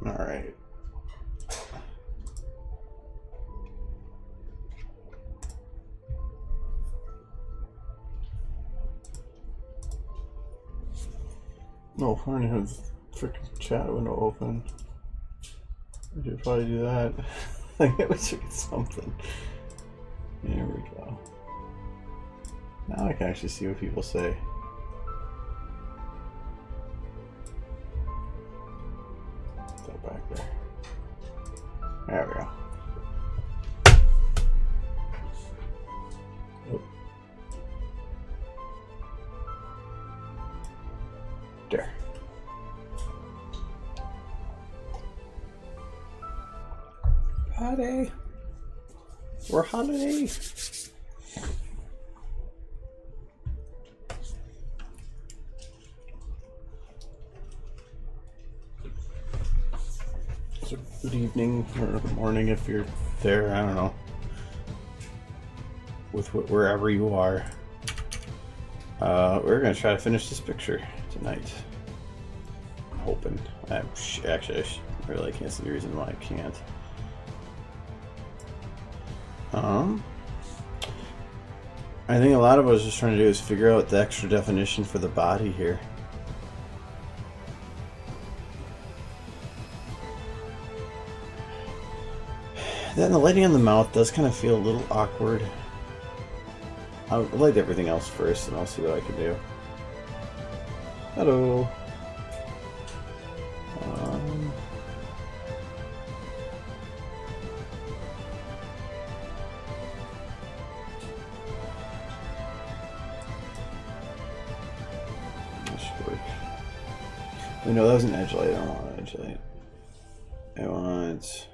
All right. No, I don't have the freaking chat window open. I should probably do that. I wish I could something. There we go. Now I can actually see what people say. Put that back there. There we go. Oh. There. Holiday. We're holiday. So good evening or good morning if you're there. I don't know. With wherever you are. We're gonna try to finish this picture tonight. I'm hoping. Actually, I really can't see the reason why I can't. I think a lot of what I was just trying to do is figure out the extra definition for the body here. Then the lighting on the mouth does kind of feel a little awkward. I'll light everything else first and I'll see what I can do. Hello. No, that was an edge light. I don't want an edge light. I want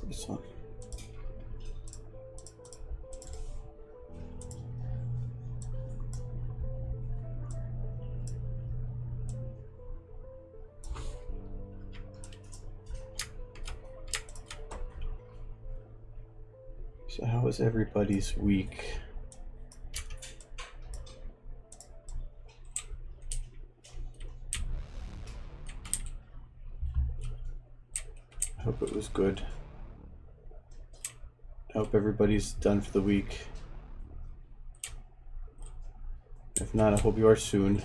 this one. So how was everybody's week? I hope it was good. I hope everybody's done for the week. If not, I hope you are soon.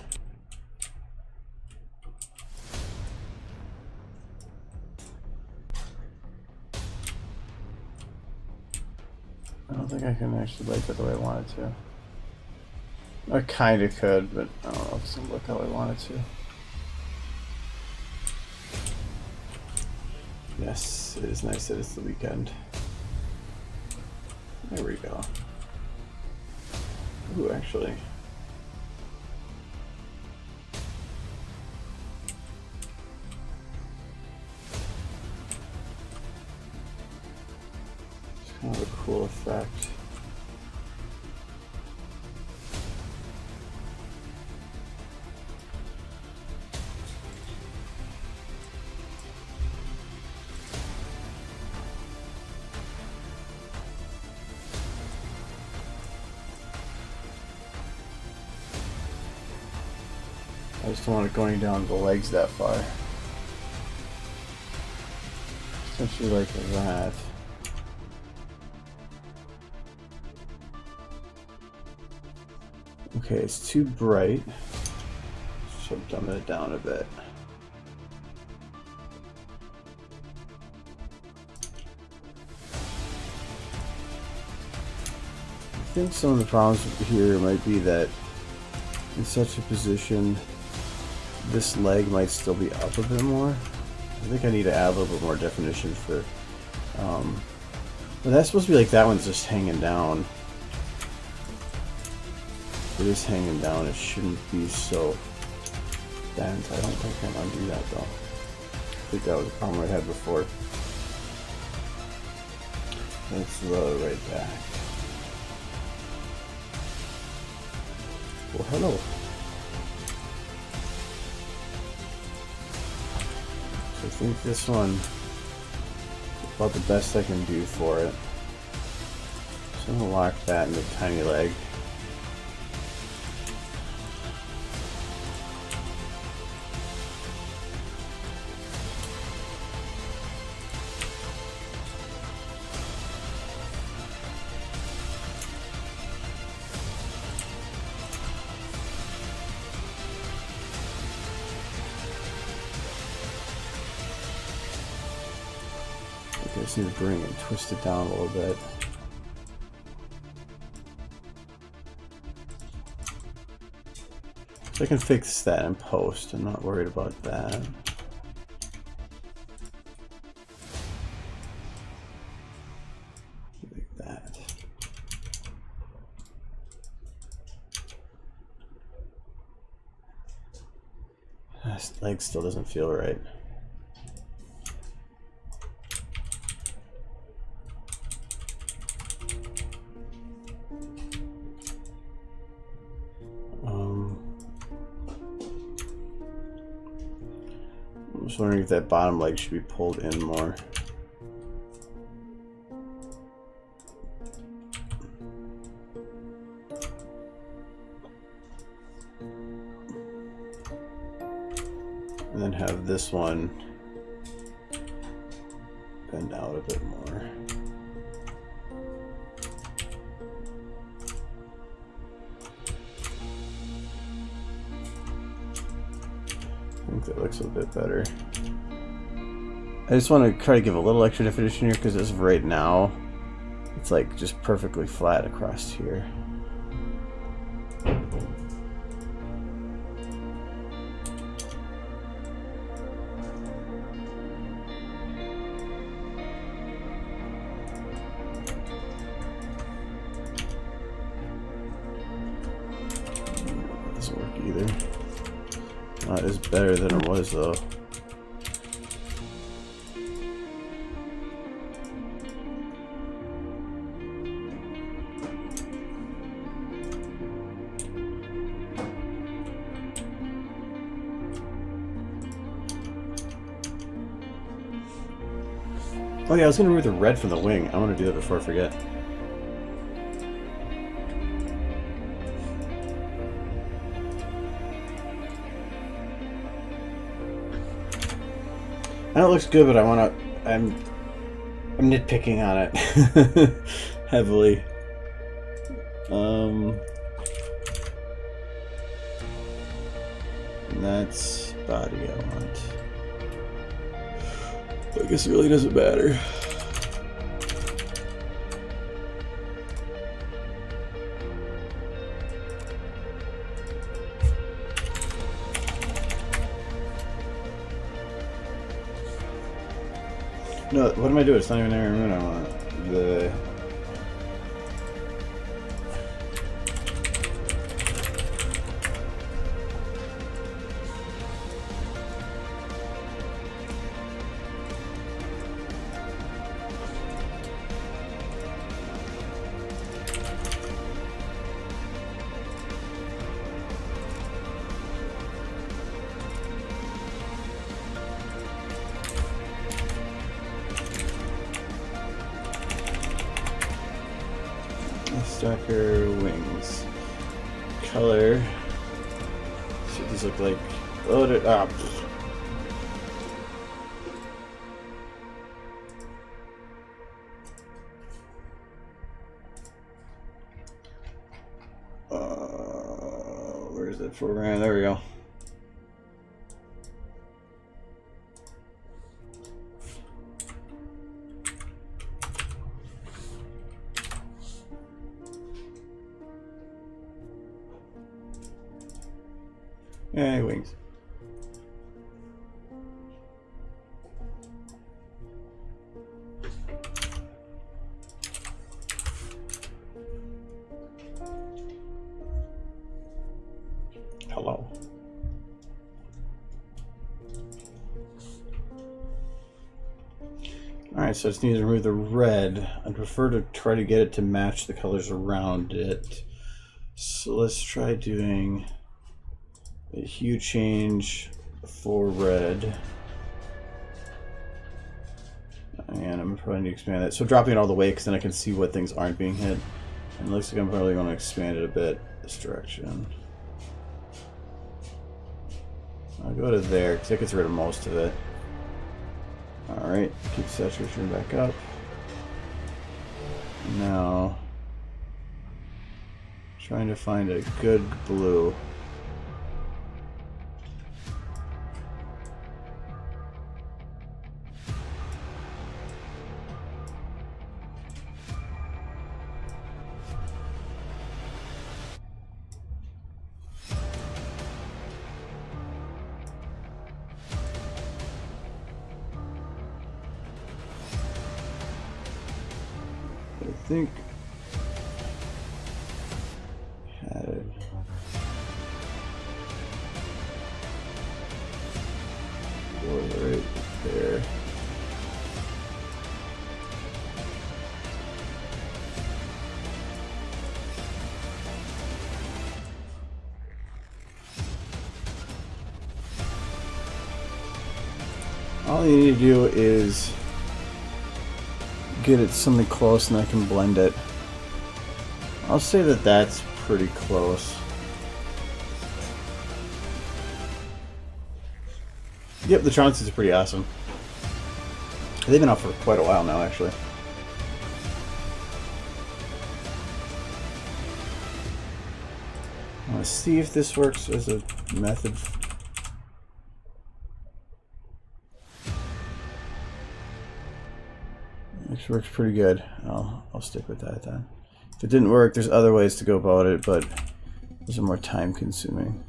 I don't think I can actually light that the way I wanted to. I kind of could, but I don't know if it's going to look how I want it to. Yes, it is nice that it's the weekend. There we go. Ooh, actually. It's kind of a cool effect. I just don't want it going down the legs that far. Essentially like that. Okay, it's too bright. So dumb it down a bit. I think some of the problems here might be that in such a position this leg might still be up a bit more. I think I need to add a little bit more definition for but that's supposed to be like that one's just hanging down. It is hanging down, it shouldn't be so bent. I don't think I can undo that though. I think that was a problem I had before. Let's lower right back. Well, hello. So I think this one is about the best I can do for it. So I'm going to lock that in the tiny leg. just need to bring it, twist it down a little bit. So I can fix that in post. I'm not worried about that. Like that. This leg still doesn't feel right. I'm just wondering if that bottom leg should be pulled in more. And then have this one bend out a bit more. I think that looks a bit better. I just want to try to give a little extra definition here because as of right now, it's like just perfectly flat across here. Doesn't work either. It's better than it was though. Oh yeah, I was gonna remove the red from the wing. I want to do that before I forget. I know it looks good, but I'm nitpicking on it heavily. And that's body I want. I guess it really doesn't matter. No, what am I doing? It's not even there. I want the. Stalker wings. Color. See what these look like. Loaded up. Where's that foreground? There we go. Hey, wings. Hello. Alright, so I just need to remove the red. I'd prefer to try to get it to match the colors around it. So let's try doing a hue change for red. And I'm probably going to expand that. So dropping it all the way because then I can see what things aren't being hit. And it looks like I'm probably going to expand it a bit this direction. I'll go to there because that gets rid of most of it. Alright, keep saturation back up. Now, trying to find a good blue. think had it. Right there. All you need to do is get it something close and I can blend it. I'll say that that's pretty close. Yep, the Tronces are pretty awesome. They've been out for quite a while now, actually. I want to see if this works as a method. This works pretty good. I'll stick with that then. If it didn't work, there's other ways to go about it, but those are more time consuming.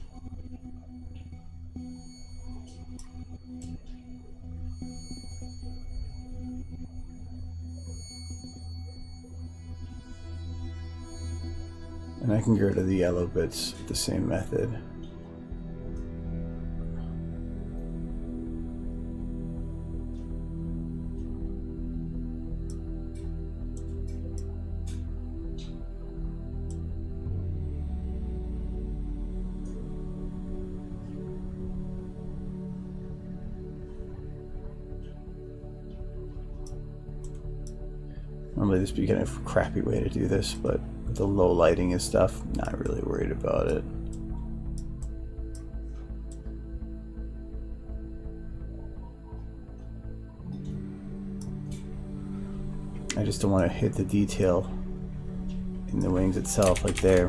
And I can get rid of the yellow bits with the same method. Normally this would be kind of a crappy way to do this, but with the low lighting and stuff, not really worried about it. I just don't want to hit the detail in the wings itself, like there.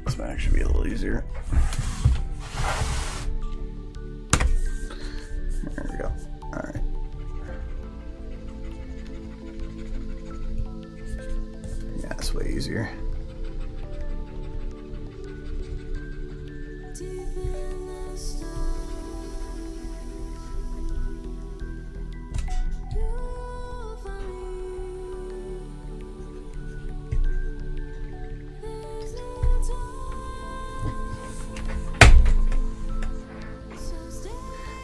This might actually be a little easier. There we go. All right. Yeah, it's way easier.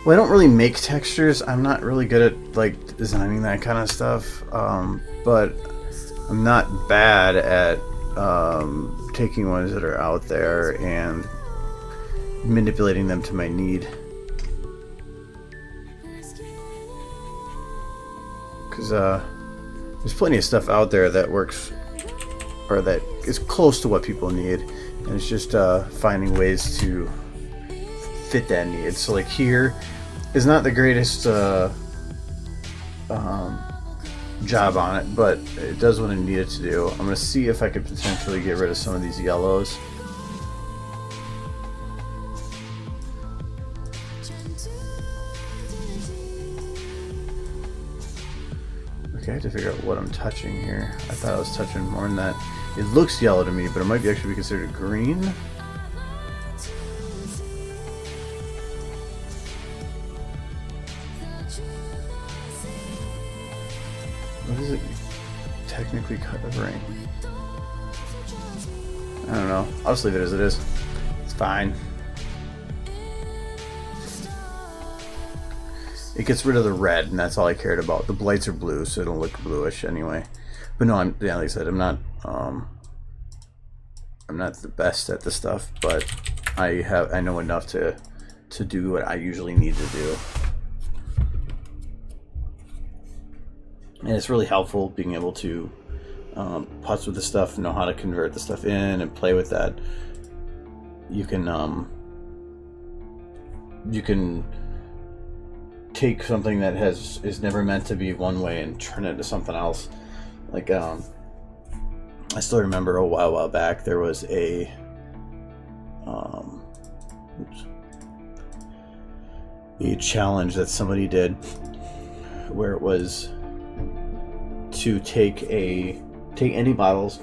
Well, I don't really make textures. I'm not really good at like designing that kind of stuff, but I'm not bad at taking ones that are out there and manipulating them to my need. Because there's plenty of stuff out there that works, or that is close to what people need, and it's just finding ways to fit that need. So like here is not the greatest job on it, but it does what it needed to do. I'm going to see if I could potentially get rid of some of these yellows. Okay, I have to figure out what I'm touching here. I thought I was touching more than that. It looks yellow to me, but it might be actually be considered green. What is it technically covering? I don't know. I'll just leave it as it is. It's fine. It gets rid of the red, and that's all I cared about. The blights are blue, so it'll look bluish anyway. But no, like I said, I'm not the best at this stuff, but I know enough to do what I usually need to do. And it's really helpful being able to putz with the stuff, know how to convert the stuff in, and play with that. You can take something that is never meant to be one way and turn it into something else. Like I still remember a while back there was a challenge that somebody did where it was to take any bottles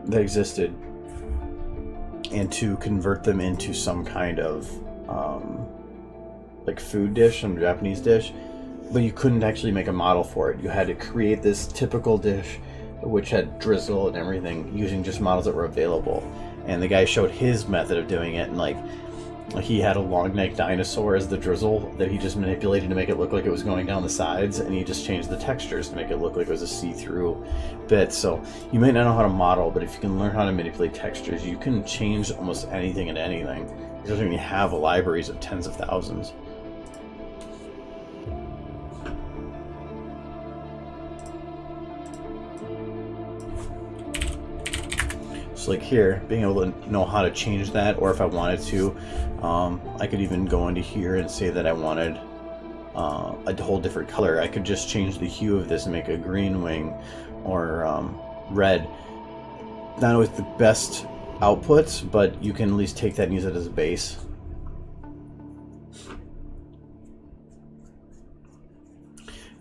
that existed and to convert them into some kind of like food dish, some Japanese dish, but you couldn't actually make a model for it. You had to create this typical dish which had drizzle and everything using just models that were available. And the guy showed his method of doing it, and like he had a long-necked dinosaur as the drizzle that he just manipulated to make it look like it was going down the sides, and he just changed the textures to make it look like it was a see-through bit. So you might not know how to model, but if you can learn how to manipulate textures, you can change almost anything into anything. Especially when you have libraries of tens of thousands. So like here, being able to know how to change that, or if I wanted to, I could even go into here and say that I wanted a whole different color. I could just change the hue of this and make a green wing or red. Not always the best outputs, but you can at least take that and use it as a base.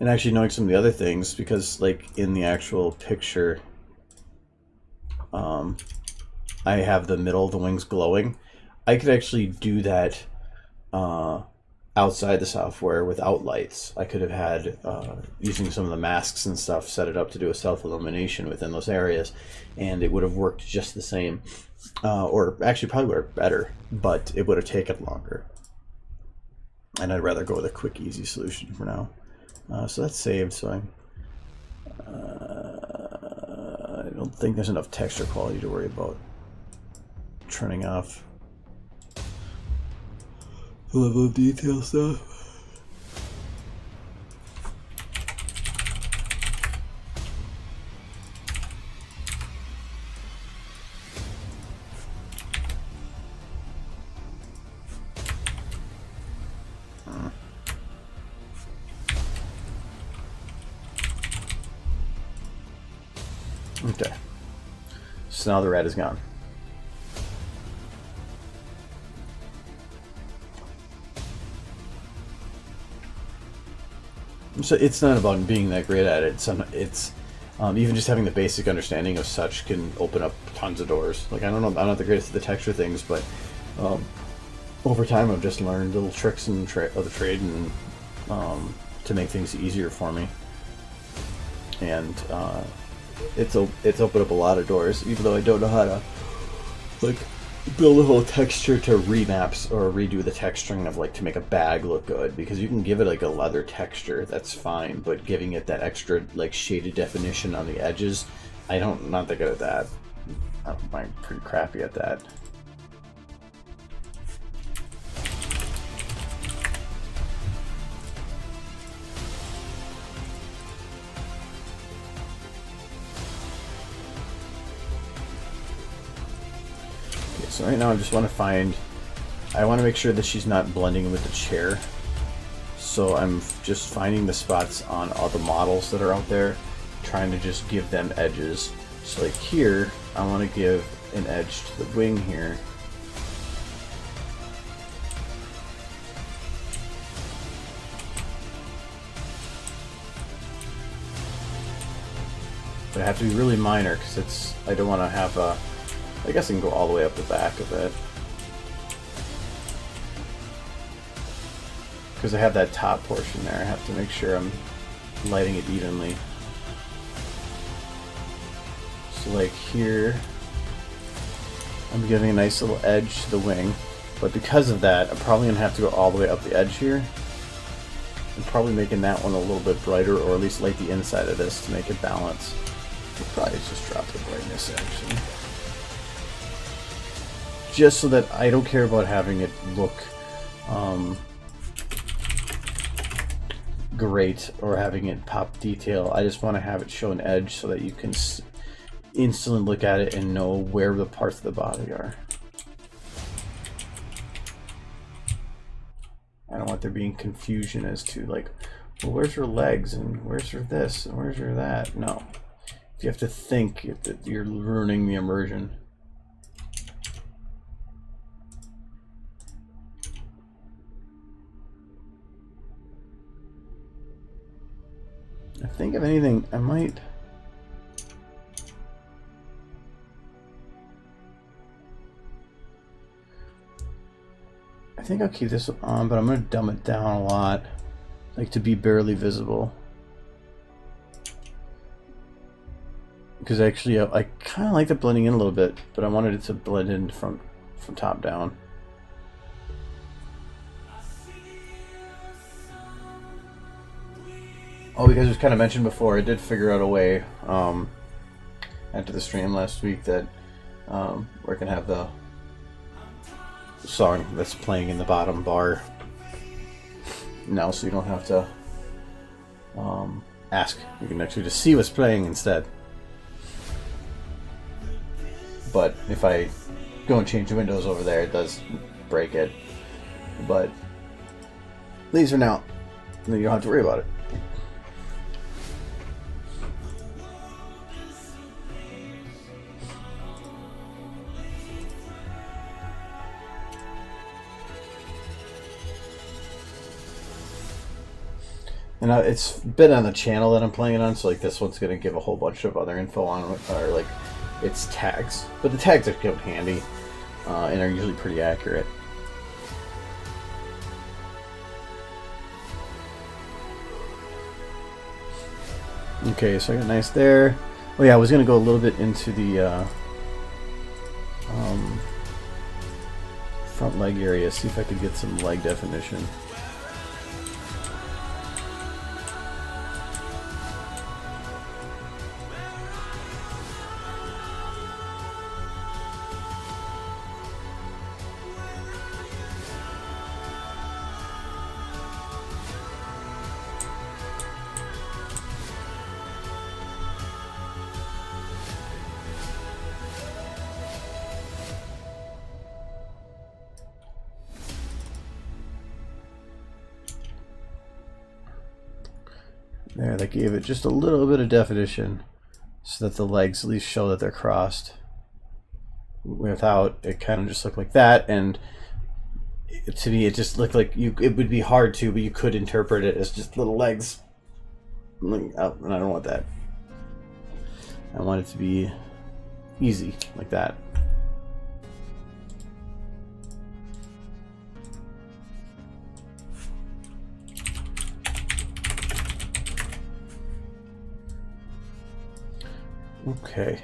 And actually knowing some of the other things, because like in the actual picture, I have the middle of the wings glowing. I could actually do that outside the software without lights. I could have had, using some of the masks and stuff, set it up to do a self-illumination within those areas, and it would have worked just the same. Or actually probably would have better, but it would have taken longer. And I'd rather go with a quick, easy solution for now. So that's saved, so I don't think there's enough texture quality to worry about turning off the level of detail stuff. Okay, so now the red is gone. So it's not about being that great at it. It's even just having the basic understanding of such can open up tons of doors. Like I don't know, I'm not the greatest at the texture things, but over time I've just learned little tricks of the trade and to make things easier for me. And it's opened up a lot of doors, even though I don't know how to like build a whole texture to remaps or redo the texturing of like to make a bag look good, because you can give it like a leather texture, that's fine, but giving it that extra like shaded definition on the edges, not that good at that. I'm pretty crappy at that. So right now I just want to make sure that she's not blending with the chair. So I'm just finding the spots on all the models that are out there, trying to just give them edges. So like here, I want to give an edge to the wing here. But I have to be really minor because I don't want to have a, I guess I can go all the way up the back of it. Because I have that top portion there, I have to make sure I'm lighting it evenly. So like here, I'm giving a nice little edge to the wing, but because of that, I'm probably going to have to go all the way up the edge here. I'm probably making that one a little bit brighter, or at least light the inside of this to make it balance. I'll probably just drop the brightness actually. Just so that I don't care about having it look great or having it pop detail. I just want to have it show an edge so that you can instantly look at it and know where the parts of the body are. I don't want there being confusion as to like, well, where's her legs and where's her this and where's her that. No, you have to think that you're ruining the immersion. I think if anything, I might... I think I'll keep this on, but I'm going to dumb it down a lot. like to be barely visible. Because actually I kind of like it blending in a little bit, but I wanted it to blend in from top down. Oh, because it was kind of mentioned before, I did figure out a way after the stream last week that where I can have the song that's playing in the bottom bar now, so you don't have to ask. You can actually just see what's playing instead. But if I go and change the windows over there, it does break it. But at least for now, then you don't have to worry about it. And it's been on the channel that I'm playing it on, so like this one's going to give a whole bunch of other info on it, or like its tags. But the tags are come handy and are usually pretty accurate. Okay, so I got nice there. Oh yeah, I was going to go a little bit into the front leg area, see if I could get some leg definition. There, that gave it just a little bit of definition so that the legs at least show that they're crossed. Without, it kind of just looked like that, and to me it just looked like it would be hard to, but you could interpret it as just little legs. And I don't want that. I want it to be easy, like that. Okay.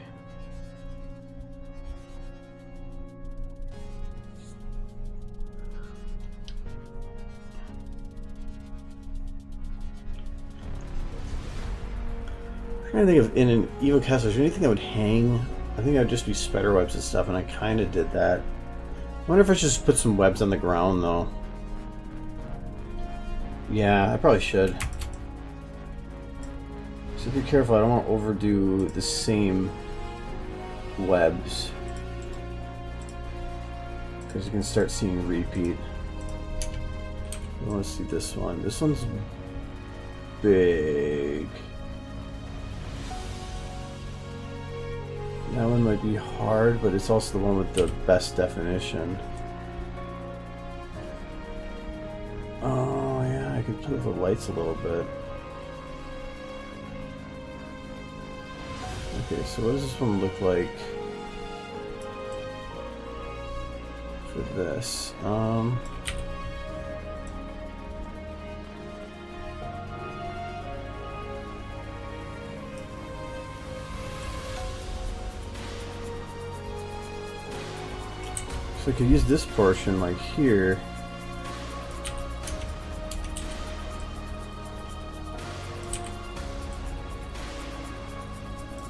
I'm trying to think of in an Evo cast, is there anything that would hang? I think that would just be spider webs and stuff, and I kind of did that. I wonder if I should just put some webs on the ground though. Yeah, I probably should. So be careful, I don't want to overdo the same webs, because you can start seeing repeat. I want to see this one. This one's big. That one might be hard, but it's also the one with the best definition. Oh yeah, I could play with the lights a little bit. Okay, so what does this one look like for this? So I could use this portion like here.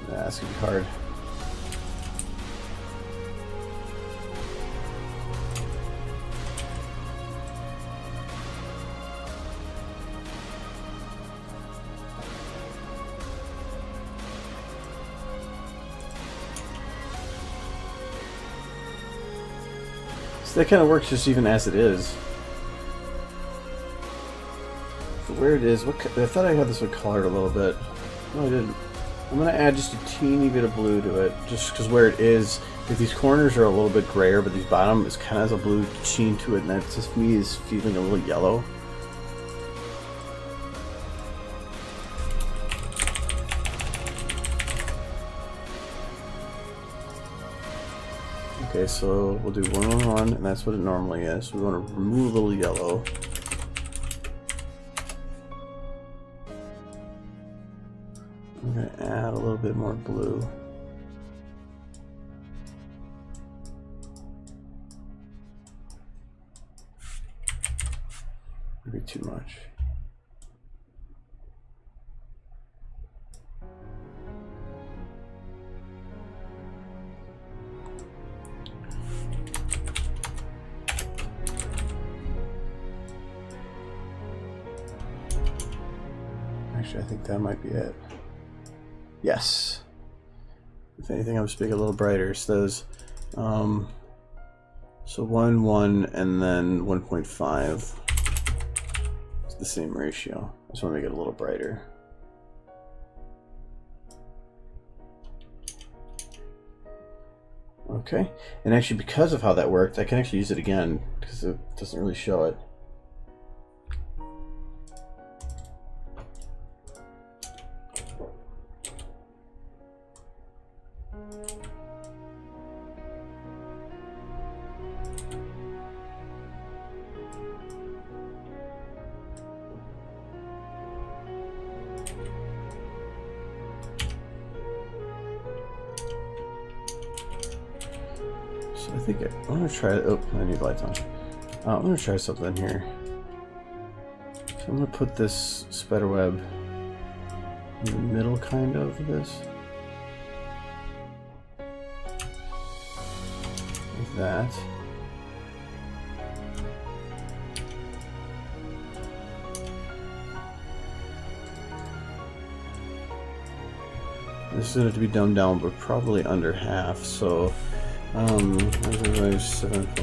That's gonna be hard. So that kind of works just even as it is. For where it is, I thought I had this one colored a little bit. No, I didn't. I'm going to add just a teeny bit of blue to it, just because where it is, if these corners are a little bit grayer, but these bottom is kind of has a blue sheen to it, and that just to me is feeling a little yellow. Okay, so we'll do 111, and that's what it normally is. We want to remove a little yellow. I'm going to add a little bit more blue. Maybe too much. Actually, I think that might be it. Yes. If anything, I'll just make it a little brighter. So those, so 1, 1, and then 1.5. It's the same ratio. I just want to make it a little brighter. Okay. And actually, because of how that worked, I can actually use it again because it doesn't really show it. I think I'm gonna try. Oh, I need lights on. I'm gonna try something here. So I'm gonna put this spider web in the middle, kind of this, like that. This is going to be dumbed down, but probably under half. So. 0.75.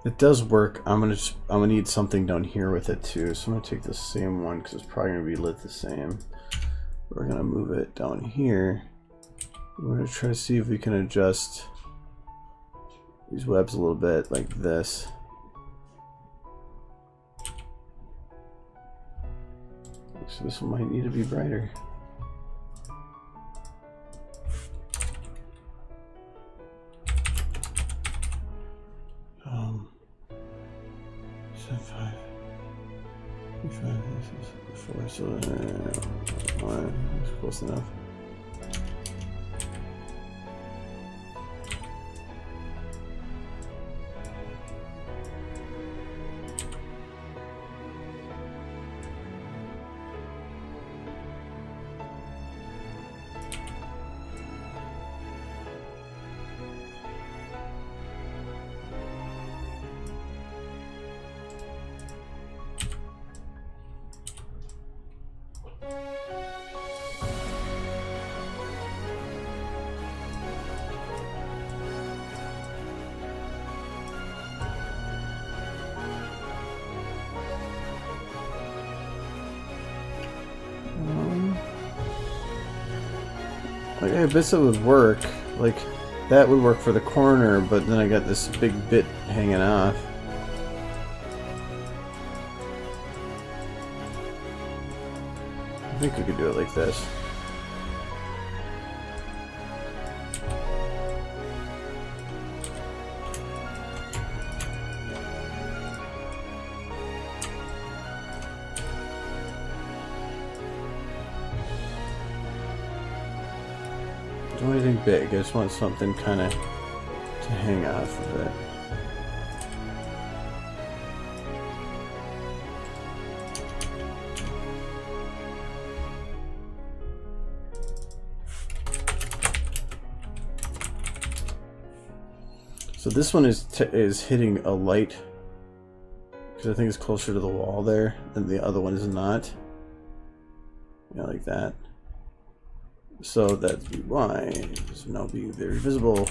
It does work. I'm gonna need something down here with it too. So I'm gonna take the same one because it's probably gonna be lit the same. We're gonna move it down here. We're gonna try to see if we can adjust these webs a little bit like this. So this one might need to be brighter. So 5, 5, this is 4, so 1, that's close enough. Like, I bet it would work. Like, that would work for the corner, but then I got this big bit hanging off. I think we could do it like this. Don't want anything big, I just want something kind of to hang off of it. So this one is hitting a light because I think it's closer to the wall there than the other one is not. Yeah, like that. So that's why it's now being very visible.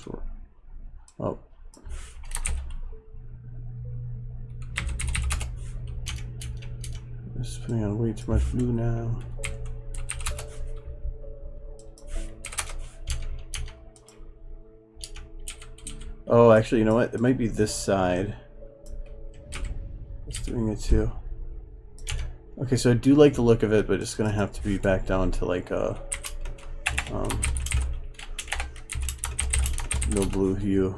Sure. Oh. It's putting on way too much blue now. Oh, actually, you know what? It might be this side. It's doing it too. Okay, so I do like the look of it, but it's gonna have to be back down to like a no blue hue.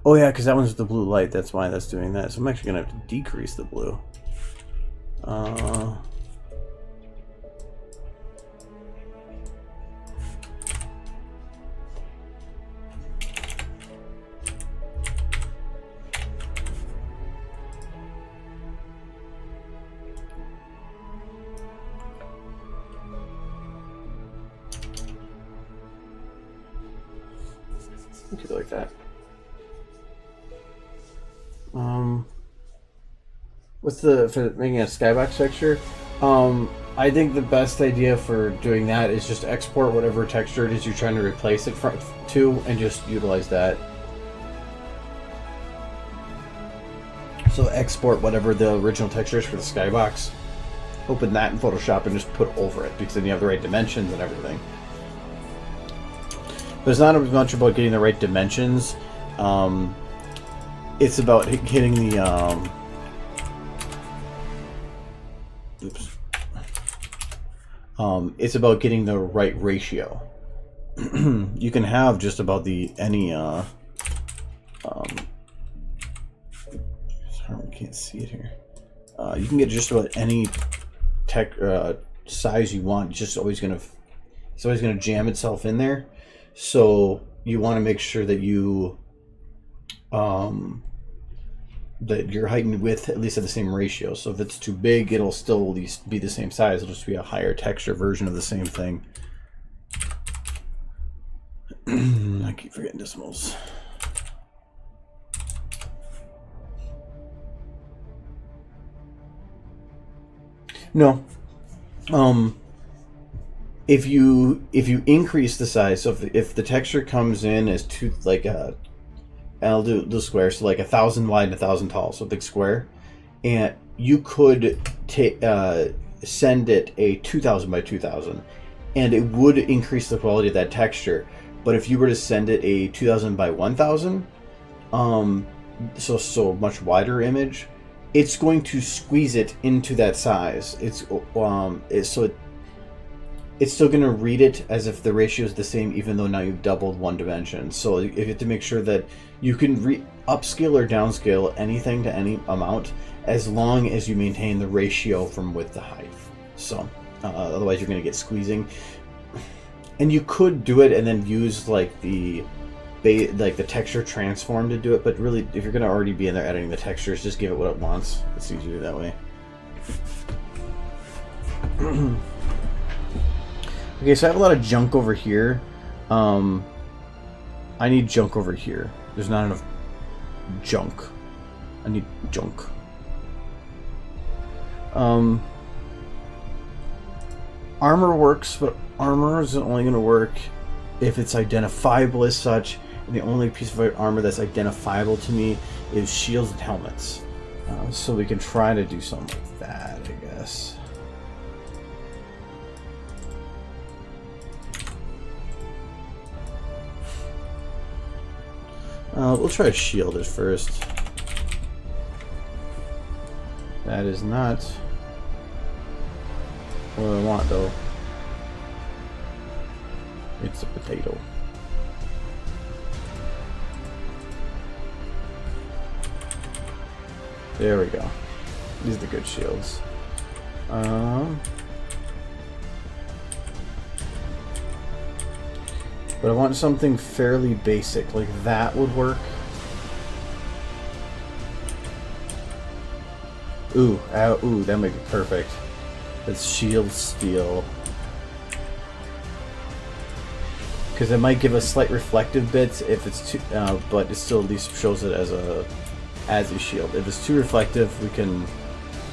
Oh yeah, because that one's the blue light. That's why that's doing that. So I'm actually gonna have to decrease the blue. Okay, like that. What's for making a skybox texture? I think the best idea for doing that is just export whatever texture it is you're trying to replace it to, and just utilize that. So export whatever the original texture is for the skybox, open that in Photoshop, and just put over it, because then you have the right dimensions and everything. But it's not as much about getting the right dimensions. It's about hitting the it's about getting the right ratio. You can have just about any sorry, we can't see it here. You can get just about any size you want. It's just always gonna jam itself in there. So you want to make sure that you that your height and width at least have the same ratio. So if it's too big, it'll still at least be the same size. It'll just be a higher texture version of the same thing. I keep forgetting decimals. No. If you increase the size, so if the texture comes in as I'll do the square, so like 1,000 wide and 1,000 tall, so a big square, and you could send it a 2,000 by 2,000, and it would increase the quality of that texture. But if you were to send it a 2,000 by 1,000, so much wider image, it's going to squeeze it into that size. It's still going to read it as if the ratio is the same, even though now you've doubled one dimension. So you have to make sure that you can upscale or downscale anything to any amount, as long as you maintain the ratio from width to height. So otherwise you're going to get squeezing. And you could do it and then use like the texture transform to do it, but really, if you're going to already be in there editing the textures, just give it what it wants. It's easier that way. Okay, so I have a lot of junk over here. I need junk over here. There's not enough junk. I need junk. Armor works, but armor is only going to work if it's identifiable as such. And the only piece of armor that's identifiable to me is shields and helmets. So we can try to do something like that, I guess. We'll try to shield it first. That is not what I want, though. It's a potato. There we go. These are the good shields. But I want something fairly basic, like that would work. Ooh, ooh, that might be perfect. That's shield steel. Because it might give us slight reflective bits if it's too, but it still at least shows it as a shield. If it's too reflective, we can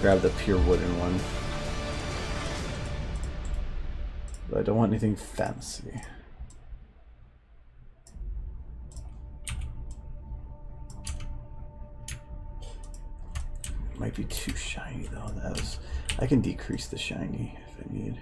grab the pure wooden one. But I don't want anything fancy. Might be too shiny though. I can decrease the shiny if I need.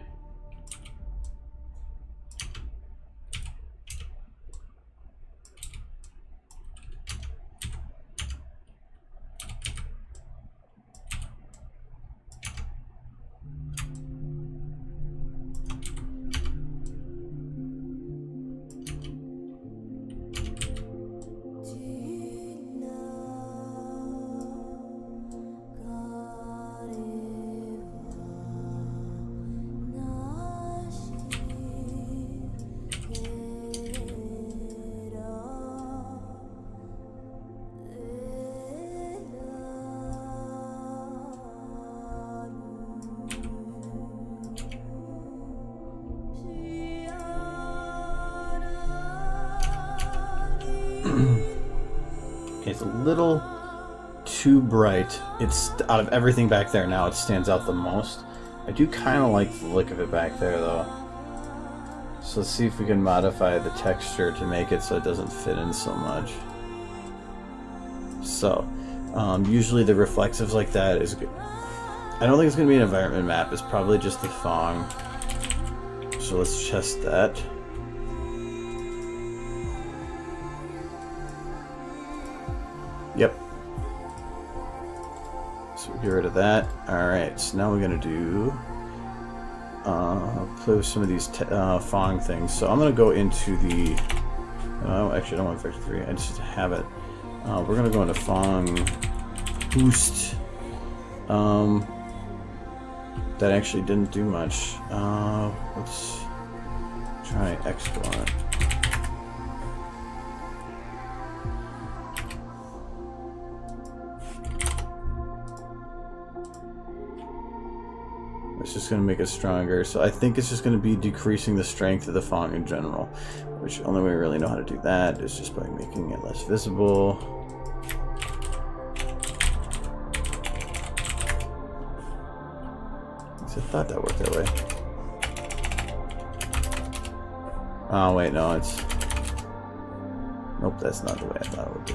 It's a little too bright. It's out of everything back there now, it stands out the most. I do kind of like the look of it back there though. So let's see if we can modify the texture to make it so it doesn't fit in so much. So, usually the reflectives like that is good. I don't think it's going to be an environment map, it's probably just the Fong. So let's test that. Yep. So we get rid of that. Alright, so now we're going to do... play with some of these Fong things. So I'm going to go into the... actually, I don't want Vector 3. I just have it. We're going to go into Fong Boost. That actually didn't do much. Let's try export it. It's just going to make it stronger. So I think it's just going to be decreasing the strength of the Fong in general. Which the only way we really know how to do that is just by making it less visible. I thought that worked that way. Oh wait, no, it's... Nope, that's not the way I thought it would be.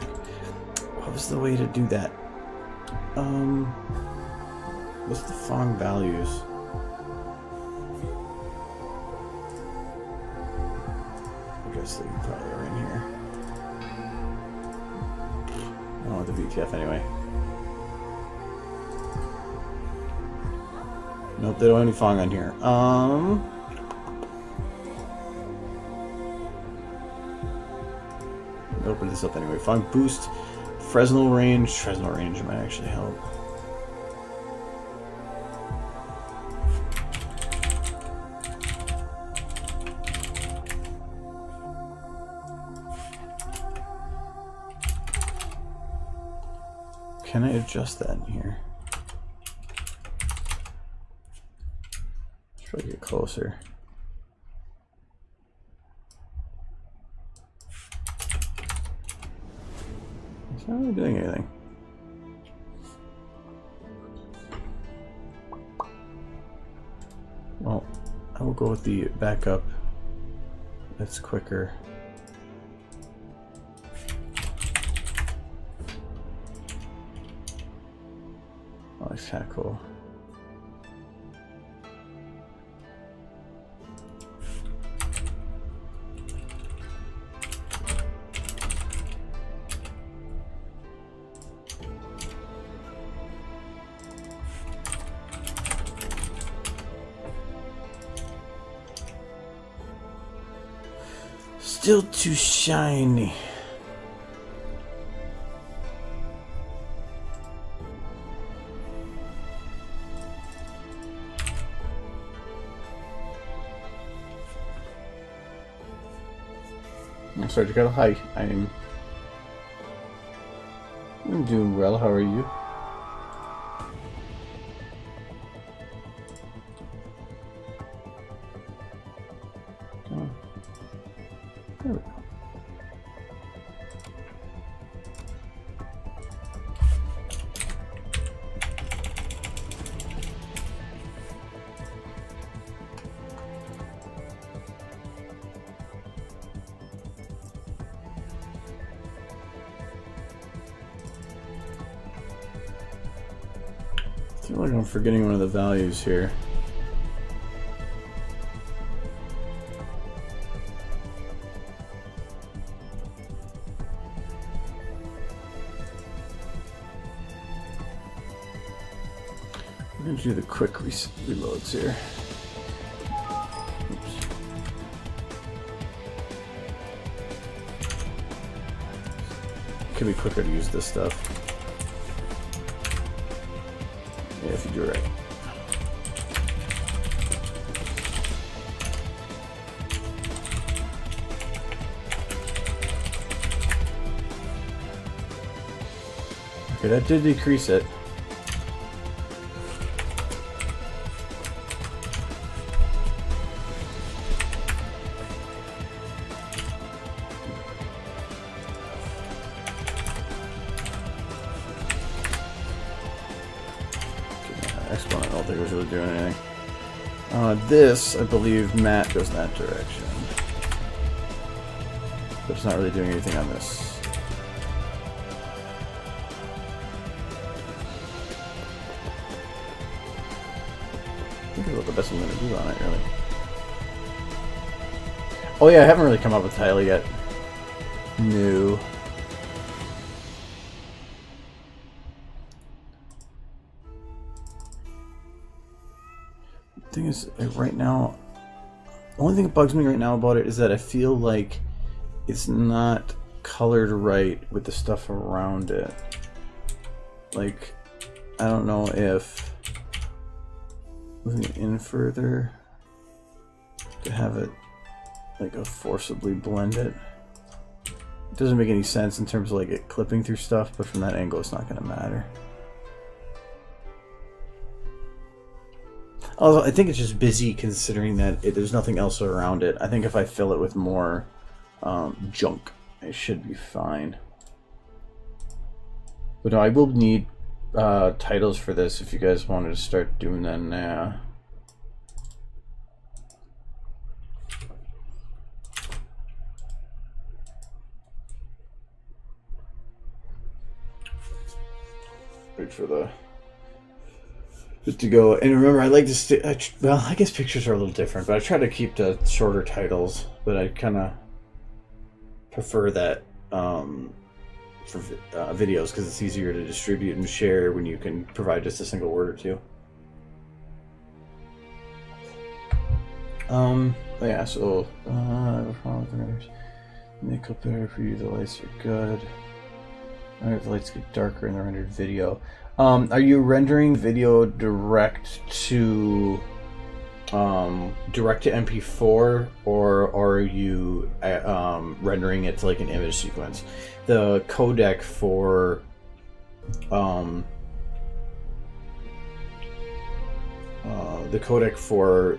What was the way to do that? What's the Fong values? I guess they probably are in here. I don't want the VTF anyway. Nope, they don't have any Fong on here. Open this up anyway. Fong boost, Fresnel range. Fresnel range might actually help. Can I adjust that in here? Try to get closer. It's not really doing anything. Well, I will go with the backup. That's quicker. Oh, that's kind of cool. Still too shiny. I'm sorry, Dakota. Hi, I'm doing well. How are you? Oh. There we go. I feel like I'm forgetting one of the values here. We're going to do the quick reloads here. Oops. It could be quicker to use this stuff. Yeah, if you do it right. Okay, that did decrease it. next one, I don't think it was really doing anything. This, I believe, Matt goes in that direction. But it's not really doing anything on this. I think it's the best I'm going to do on it, really. Oh yeah, I haven't really come up with a title yet. No. Thing is, right now, the only thing that bugs me right now about it is that I feel like it's not colored right with the stuff around it. Like, I don't know if moving it in further to have it like a forcibly blend it. It doesn't make any sense in terms of like it clipping through stuff, but from that angle it's not going to matter. Also, I think it's just busy considering that there's nothing else around it. I think if I fill it with more junk, it should be fine. But no, I will need titles for this if you guys wanted to start doing that now. Wait for the good to go. And remember, I like to stay. Well, I guess pictures are a little different, but I try to keep the shorter titles. But I kind of prefer that for videos because it's easier to distribute and share when you can provide just a single word or two. Yeah. So makeup better for you. The lights are good. Alright, the lights get darker in the rendered video. Are you rendering video direct to MP4, or are you rendering it to like an image sequence? The codec for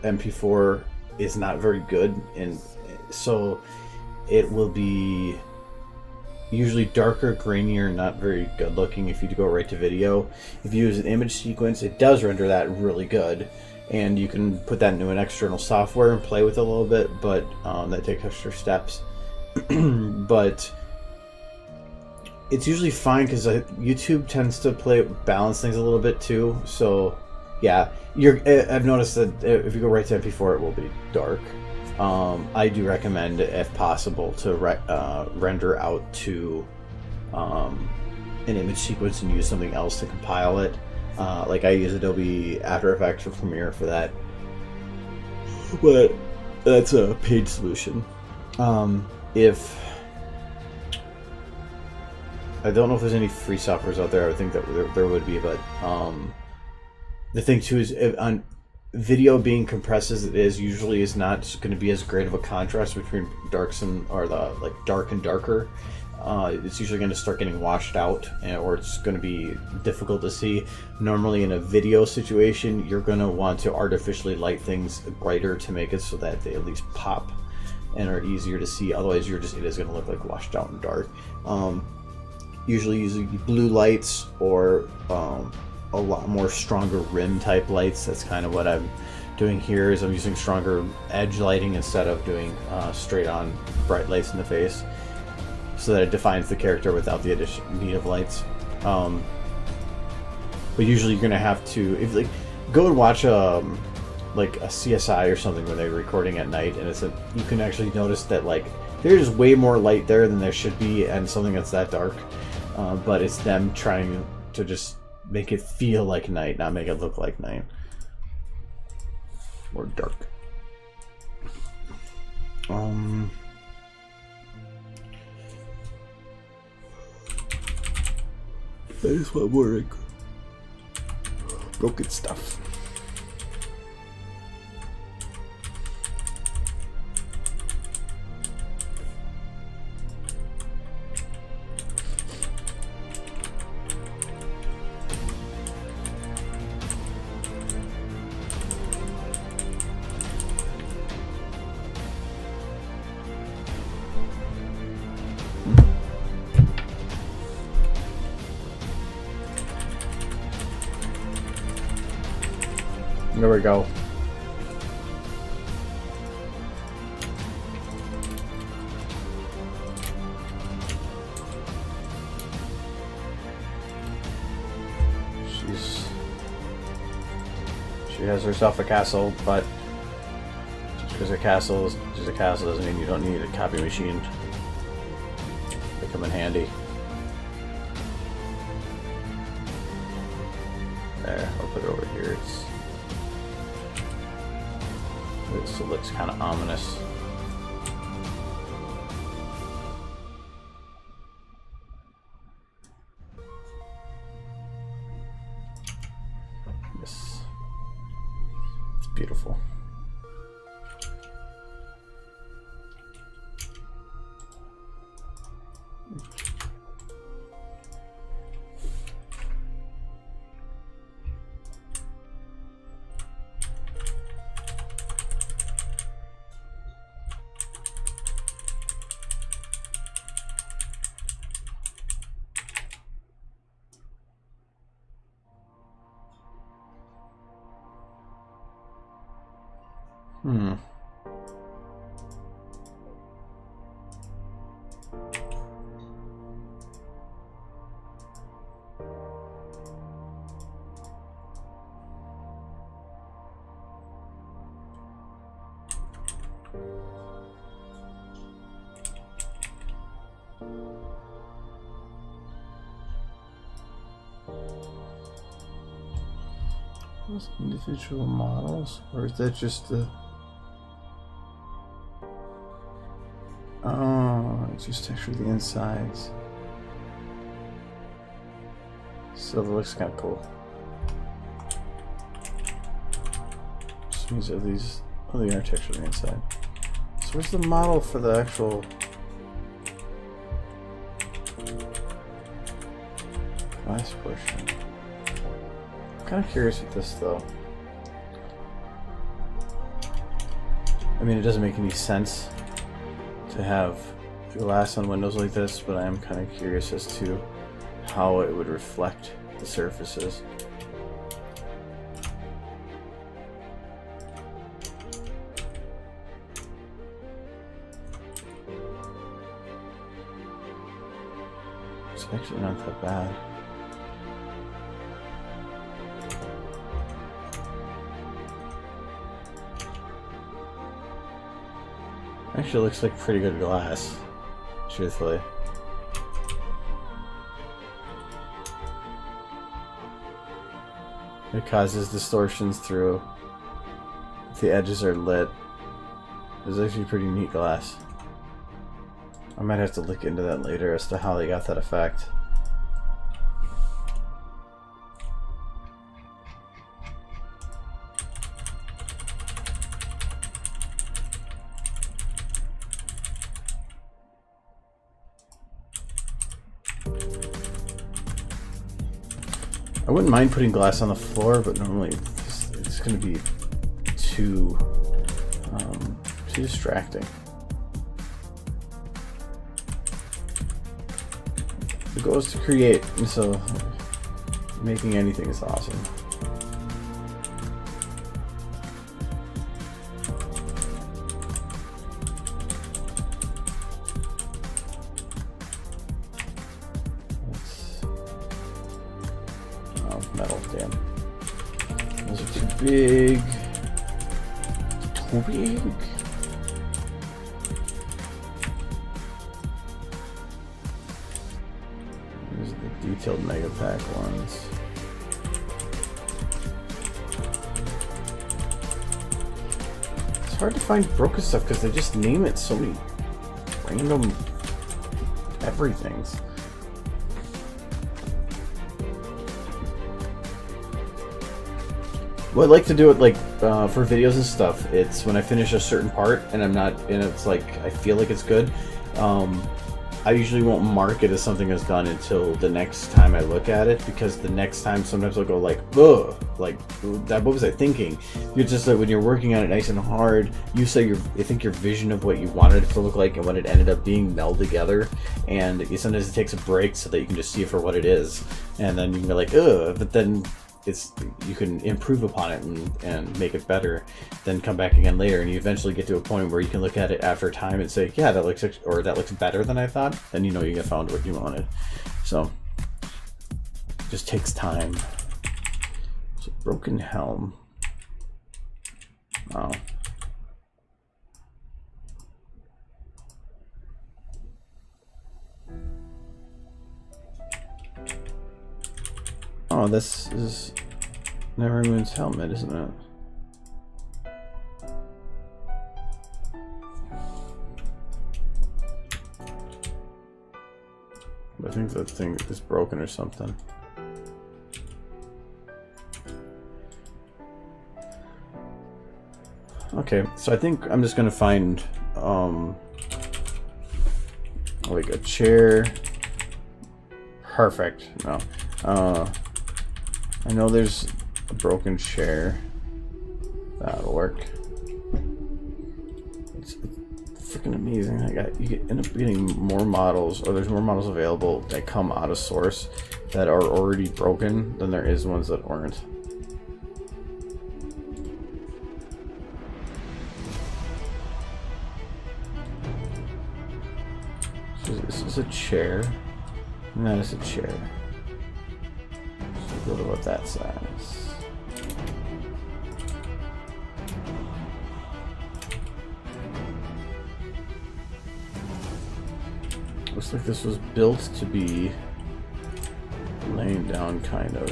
MP4 is not very good, and so it will be usually darker, grainier, not very good looking if you go right to video. If you use an image sequence, it does render that really good, and you can put that into an external software and play with it a little bit, but that takes extra steps. But it's usually fine because YouTube tends to balance things a little bit too. So yeah, I've noticed that if you go right to MP4, it will be dark. I do recommend, if possible, to render out to an image sequence and use something else to compile it. Like I use Adobe After Effects or Premiere for that, but that's a paid solution. If I don't know if there's any free softwares out there, I would think that there would be, but the thing too is on video being compressed as it is, usually is not going to be as great of a contrast between darks and like dark and darker. It's usually going to start getting washed out, or it's going to be difficult to see. Normally in a video situation, you're going to want to artificially light things brighter to make it so that they at least pop and are easier to see. Otherwise, it is going to look like washed out and dark. Usually using blue lights or a lot more stronger rim type lights. That's kind of what I'm doing here, is I'm using stronger edge lighting instead of doing straight on bright lights in the face, so that it defines the character without the need of lights. But usually you're gonna have to, if like, go and watch like a CSI or something when they're recording at night, and you can actually notice that like there's way more light there than there should be, and something that's that dark. But it's them trying to just make it feel like night, not make it look like night or dark. I just want more like broken stuff. There we go. She has herself a castle, but just because she's a castle doesn't mean you don't need a copy machine. They come in handy. There, I'll put it over here. This looks kind of ominous. Yes, it's beautiful. Those individual models, or is that just the? Oh, it's just actually the insides. Still looks kind of cool. Just means that these, oh, the architecture on the inside. So where's the model for the actual glass portion? I'm kind of curious with this though. I mean, it doesn't make any sense to have glass on windows like this, but I am kind of curious as to how it would reflect the surfaces. It's actually not that bad. Actually looks like pretty good glass, truthfully. It causes distortions through if the edges are lit. It's actually pretty neat glass. I might have to look into that later as to how they got that effect. I wouldn't mind putting glass on the floor, but normally it's going to be too distracting. The goal is to create, and so making anything is awesome. Metal, damn. Those are too big. Too big. These are the detailed Mega Pack ones. It's hard to find broken stuff because they just name it so many random everythings. Well, I like to do it like for videos and stuff. It's when I finish a certain part and I'm not, and it's like I feel like it's good. I usually won't mark it as something that's done until the next time I look at it, because the next time sometimes I'll go like, ugh, like that. What was I thinking? You're just like when you're working on it nice and hard, you say I think your vision of what you wanted it to look like and what it ended up being meld together, and sometimes it takes a break so that you can just see it for what it is, and then you can be like, ugh, but then you can improve upon it and make it better, then come back again later, and you eventually get to a point where you can look at it after time and say, yeah, that looks better than I thought, and you know you found what you wanted. So it just takes time. It's a broken helm. Wow. Oh, this is Nevermoon's helmet, isn't it? I think that thing is broken or something. Okay, so I think I'm just gonna find like a chair. Perfect. No. I know there's a broken chair. That'll work. It's freaking amazing. You end up getting more models, or there's more models available that come out of source that are already broken than there is ones that aren't. So this is a chair. And that is a chair. So go to about that size. Looks like this was built to be laying down, kind of.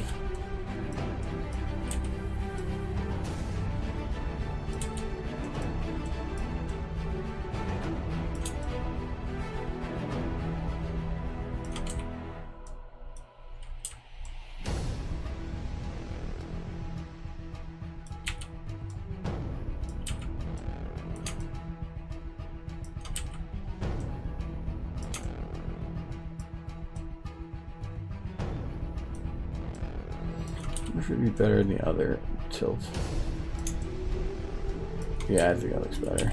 Which would be better than the other tilt? Yeah, I think that looks better.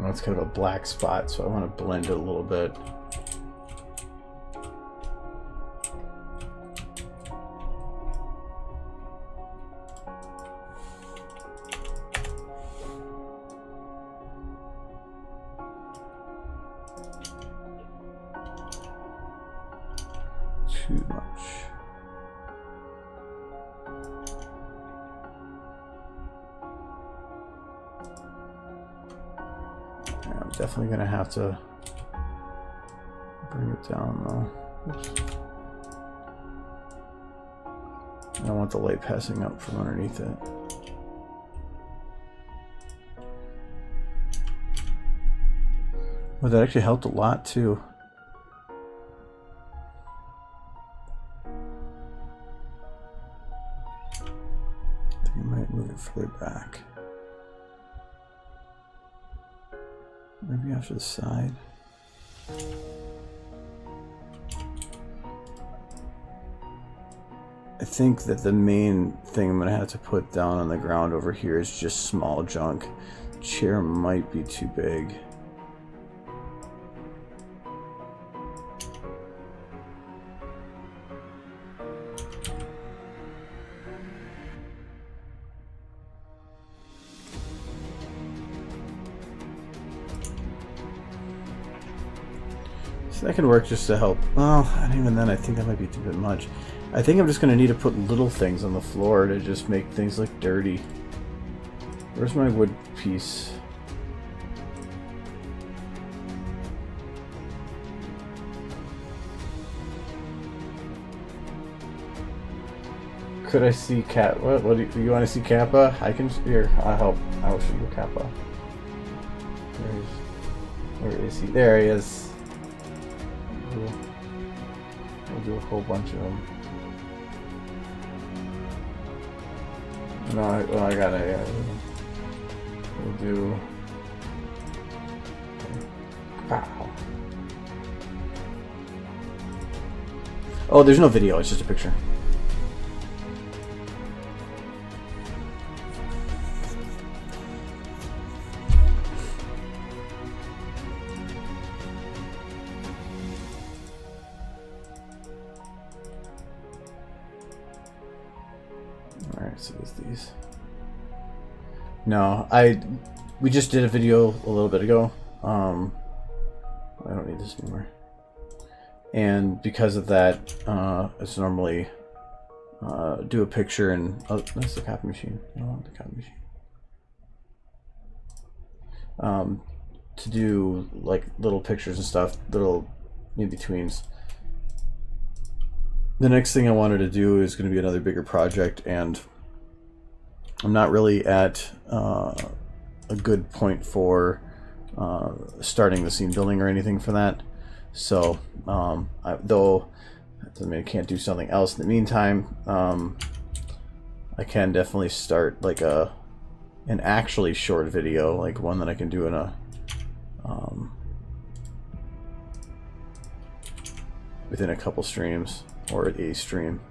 It's kind of a black spot, so I want to blend it a little bit. Too much. I'm definitely gonna have to bring it down though. Oops. I don't want the light passing up from underneath it. Well, that actually helped a lot too. I think I might move it further back. Maybe after the side. I think that the main thing I'm gonna have to put down on the ground over here is just small junk. Chair might be too big. So that can work just to help. Well, and even then, I think that might be too much. I think I'm just going to need to put little things on the floor to just make things look dirty. Where's my wood piece? Could I see Cat? What do you want to see Kappa? I can. Here, I'll help. I will show you Kappa. Where is he? There he is. We'll do a whole bunch of them. No, I gotta. Yeah, we'll do. Wow. Oh, there's no video. It's just a picture. Alright, so there's these. No, we just did a video a little bit ago. I don't need this anymore. And because of that, it's normally do a picture and that's the copy machine. I don't want the copy machine. To do like little pictures and stuff, little in-betweens. The next thing I wanted to do is going to be another bigger project, and I'm not really at a good point for starting the scene building or anything for that. So, though that doesn't mean I can't do something else in the meantime. I can definitely start like an actually short video, like one that I can do in a within a couple streams. Or a stream.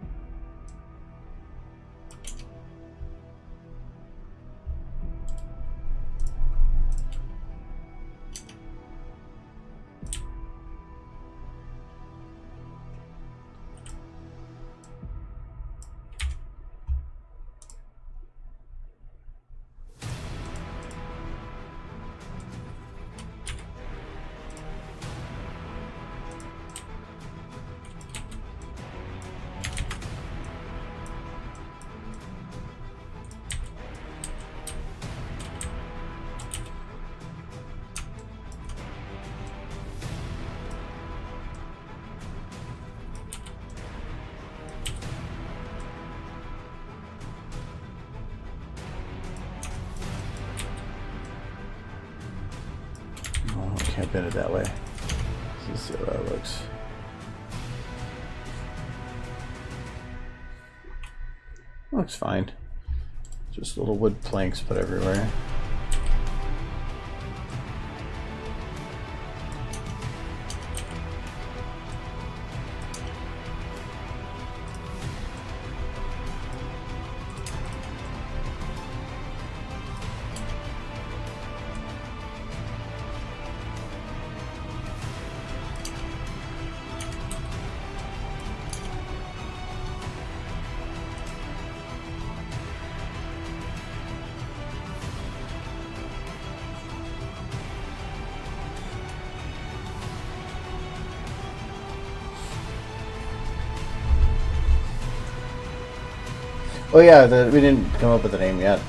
Can't bend it that way. Let's see how that looks. Looks fine. Just little wood planks put everywhere. Oh yeah, we didn't come up with a name yet.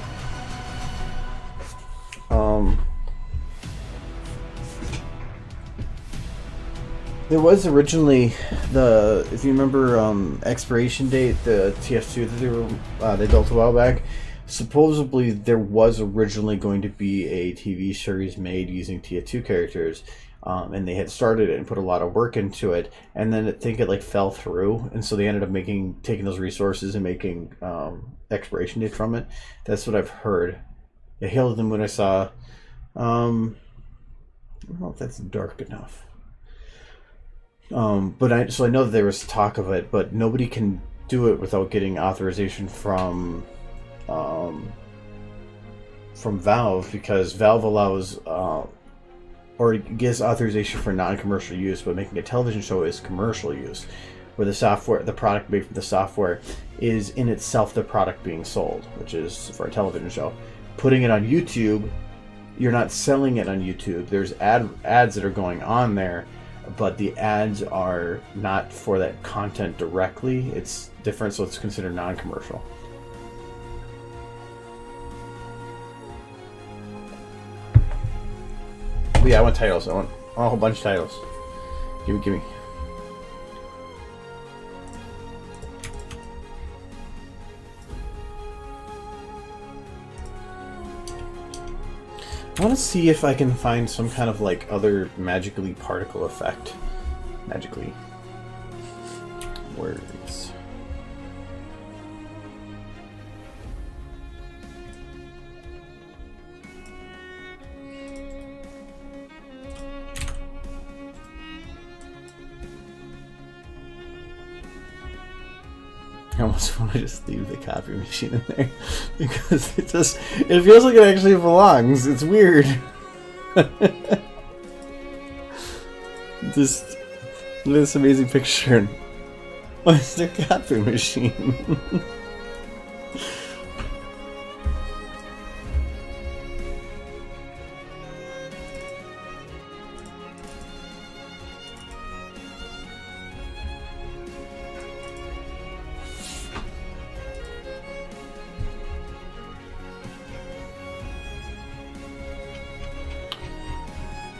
There was originally if you remember, expiration date, the TF2 that they built a while back. Supposedly there was originally going to be a TV series made using TF2 characters. And they had started it and put a lot of work into it, and then I think it like fell through, and so they ended up taking those resources and making expiration date from it. That's what I've heard. The Hail of the Moon I saw. I don't know if that's dark enough. But I know that there was talk of it, but nobody can do it without getting authorization from Valve, because Valve allows or gives authorization for non-commercial use, but making a television show is commercial use, where the software, the product made from the software, is in itself the product being sold, which is for a television show. Putting it on YouTube, you're not selling it on YouTube. There's ads that are going on there, but the ads are not for that content directly. It's different, so it's considered non-commercial. But yeah, I want titles. I want a whole bunch of titles. Give me. I want to see if I can find some kind of like other magically particle effect. Magically. Words. I almost want to just leave the copy machine in there because it feels like it actually belongs. It's weird. Just this amazing picture. What's the copy machine?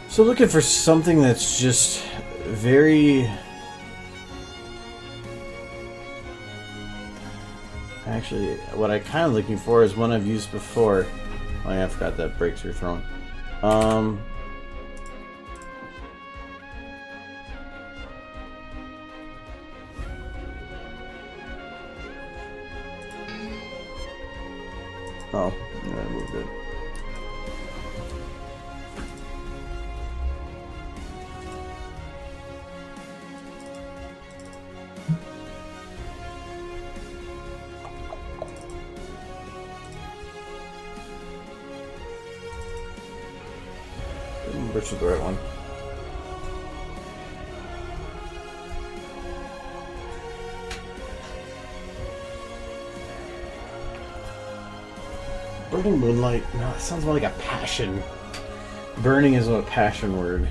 So looking for something that's just very... Actually, what I'm kind of looking for is one I've used before. Oh yeah, I forgot that breaks your throne. Oh, yeah, I moved it. Which is the right one? Burning Moonlight? No, it sounds more like a passion. Burning is a passion word.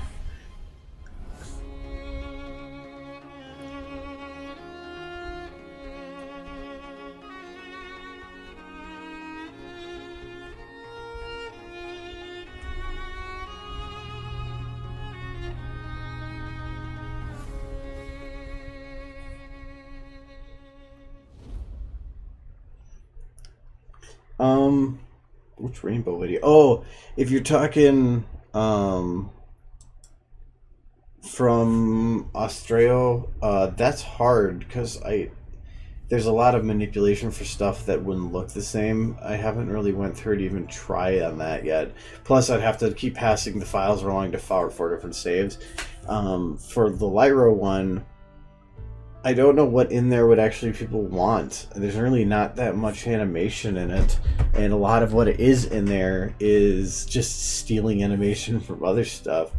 Which rainbow video? Oh, if you're talking from Australia, that's hard because there's a lot of manipulation for stuff that wouldn't look the same. I haven't really went through to even try on that yet. Plus, I'd have to keep passing the files along to 4 different saves. For the Lyro one, I don't know what in there would actually people want. There's really not that much animation in it, and a lot of what it is in there is just stealing animation from other stuff.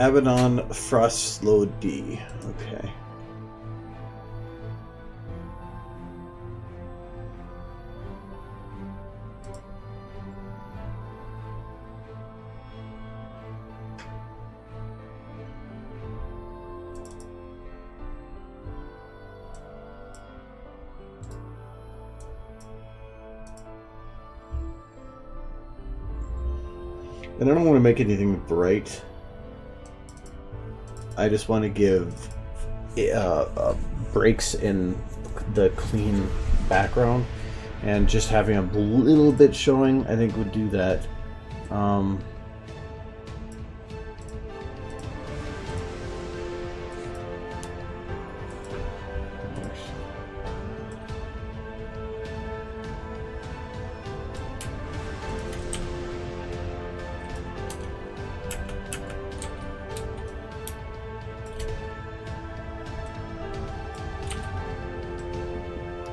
Abaddon Frost Slow D. Okay. And I don't want to make anything bright. I just want to give breaks in the clean background, and just having a little bit showing I think would do that.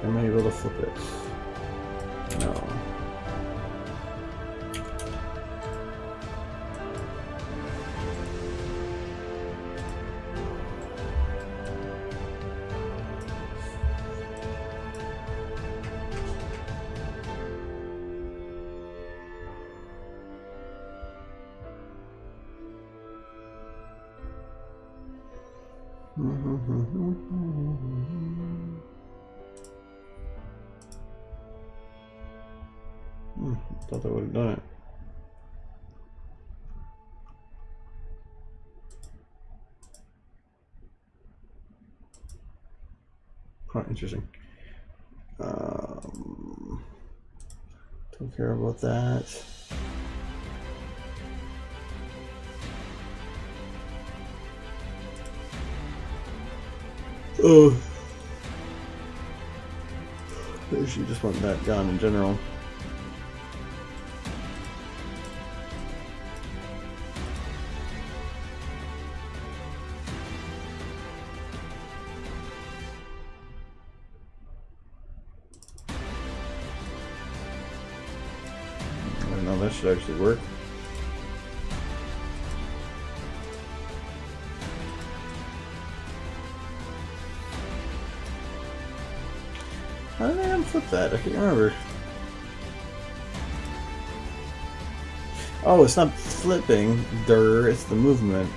Am I able to flip it? No. Thought that would have done it. Huh, interesting. Don't care about that. Oh, I should just want that gun in general. I don't know, that should actually work. How did I unflip that? I can't remember. Oh, it's not flipping, it's the movement.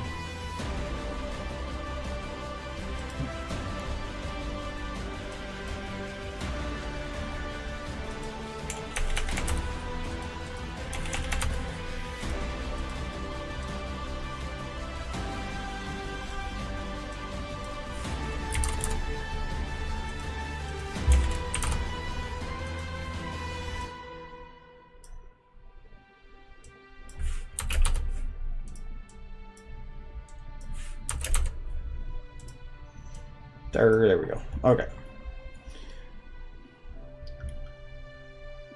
There we go. Okay.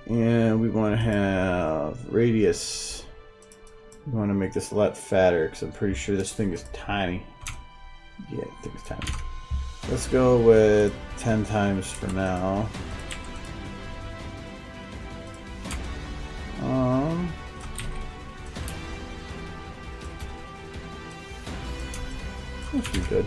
And we want to have radius. We want to make this a lot fatter because I'm pretty sure this thing is tiny. Yeah, I think it's tiny. Let's go with 10 times for now. That should be good.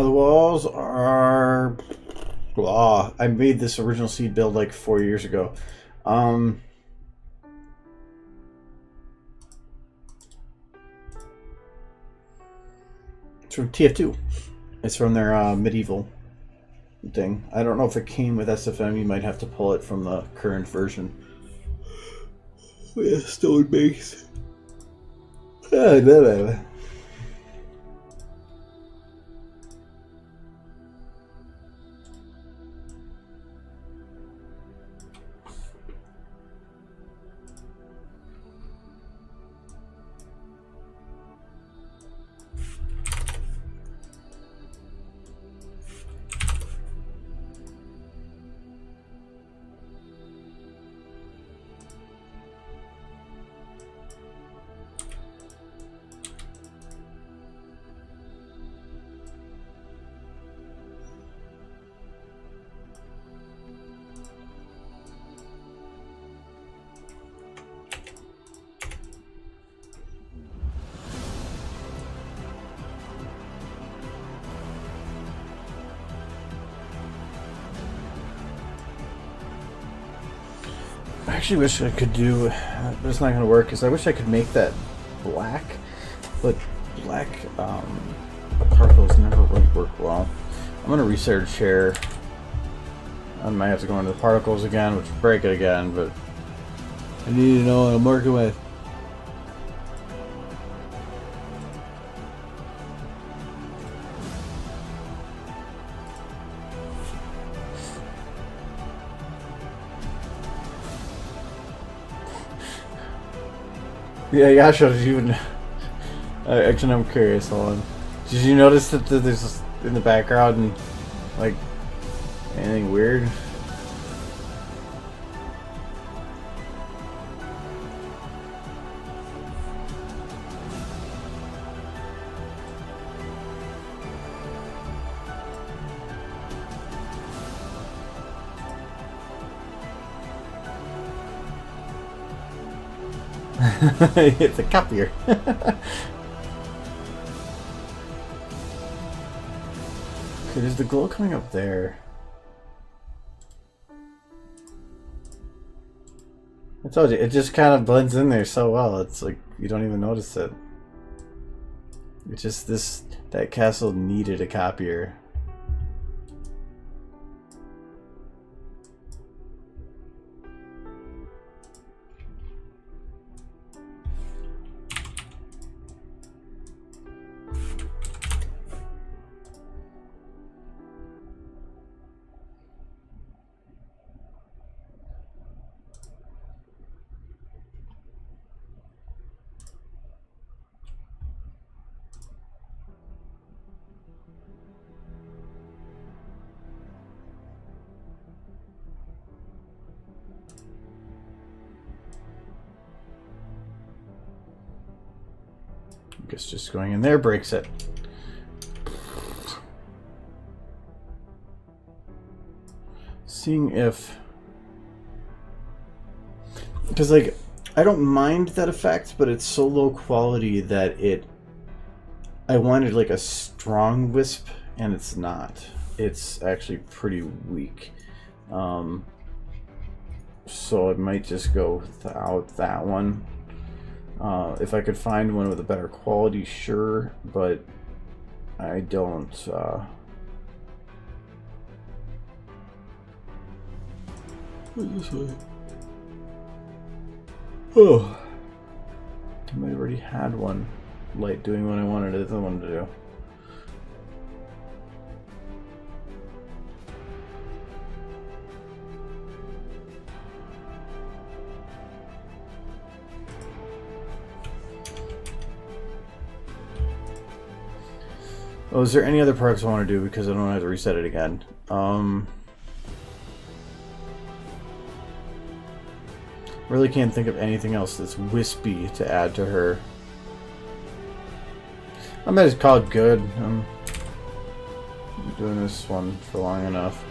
The walls are... I made this original seed build like 4 years ago. It's from TF2. It's from their medieval thing. I don't know if it came with SFM. You might have to pull it from the current version. Oh, yeah, stone base. I actually wish I could do, but it's not going to work, because I wish I could make that black, but black particles never really work well. I'm going to reset a chair. I might have to go into the particles again, which will break it again, but I need to know what I'm working with. Yeah, Yasha, did you even... actually, I'm curious, hold on. Did you notice that there's in the background, and, like, anything weird? It's a copier. Okay, there's the glow coming up there. I told you, it just kind of blends in there so well. It's like you don't even notice it. It's just that castle needed a copier. I guess just going in there breaks it. Seeing if... Because, like, I don't mind that effect, but it's so low quality that it... I wanted, like, a strong wisp, and it's not. It's actually pretty weak. So I might just go without that one. If I could find one with a better quality, sure, but I don't. This way. Oh, I might have already had one light doing what I wanted the other one to do. Oh, is there any other parts I want to do because I don't have to reset it again? Really can't think of anything else that's wispy to add to her. I might just call it good. I'm doing this one for long enough.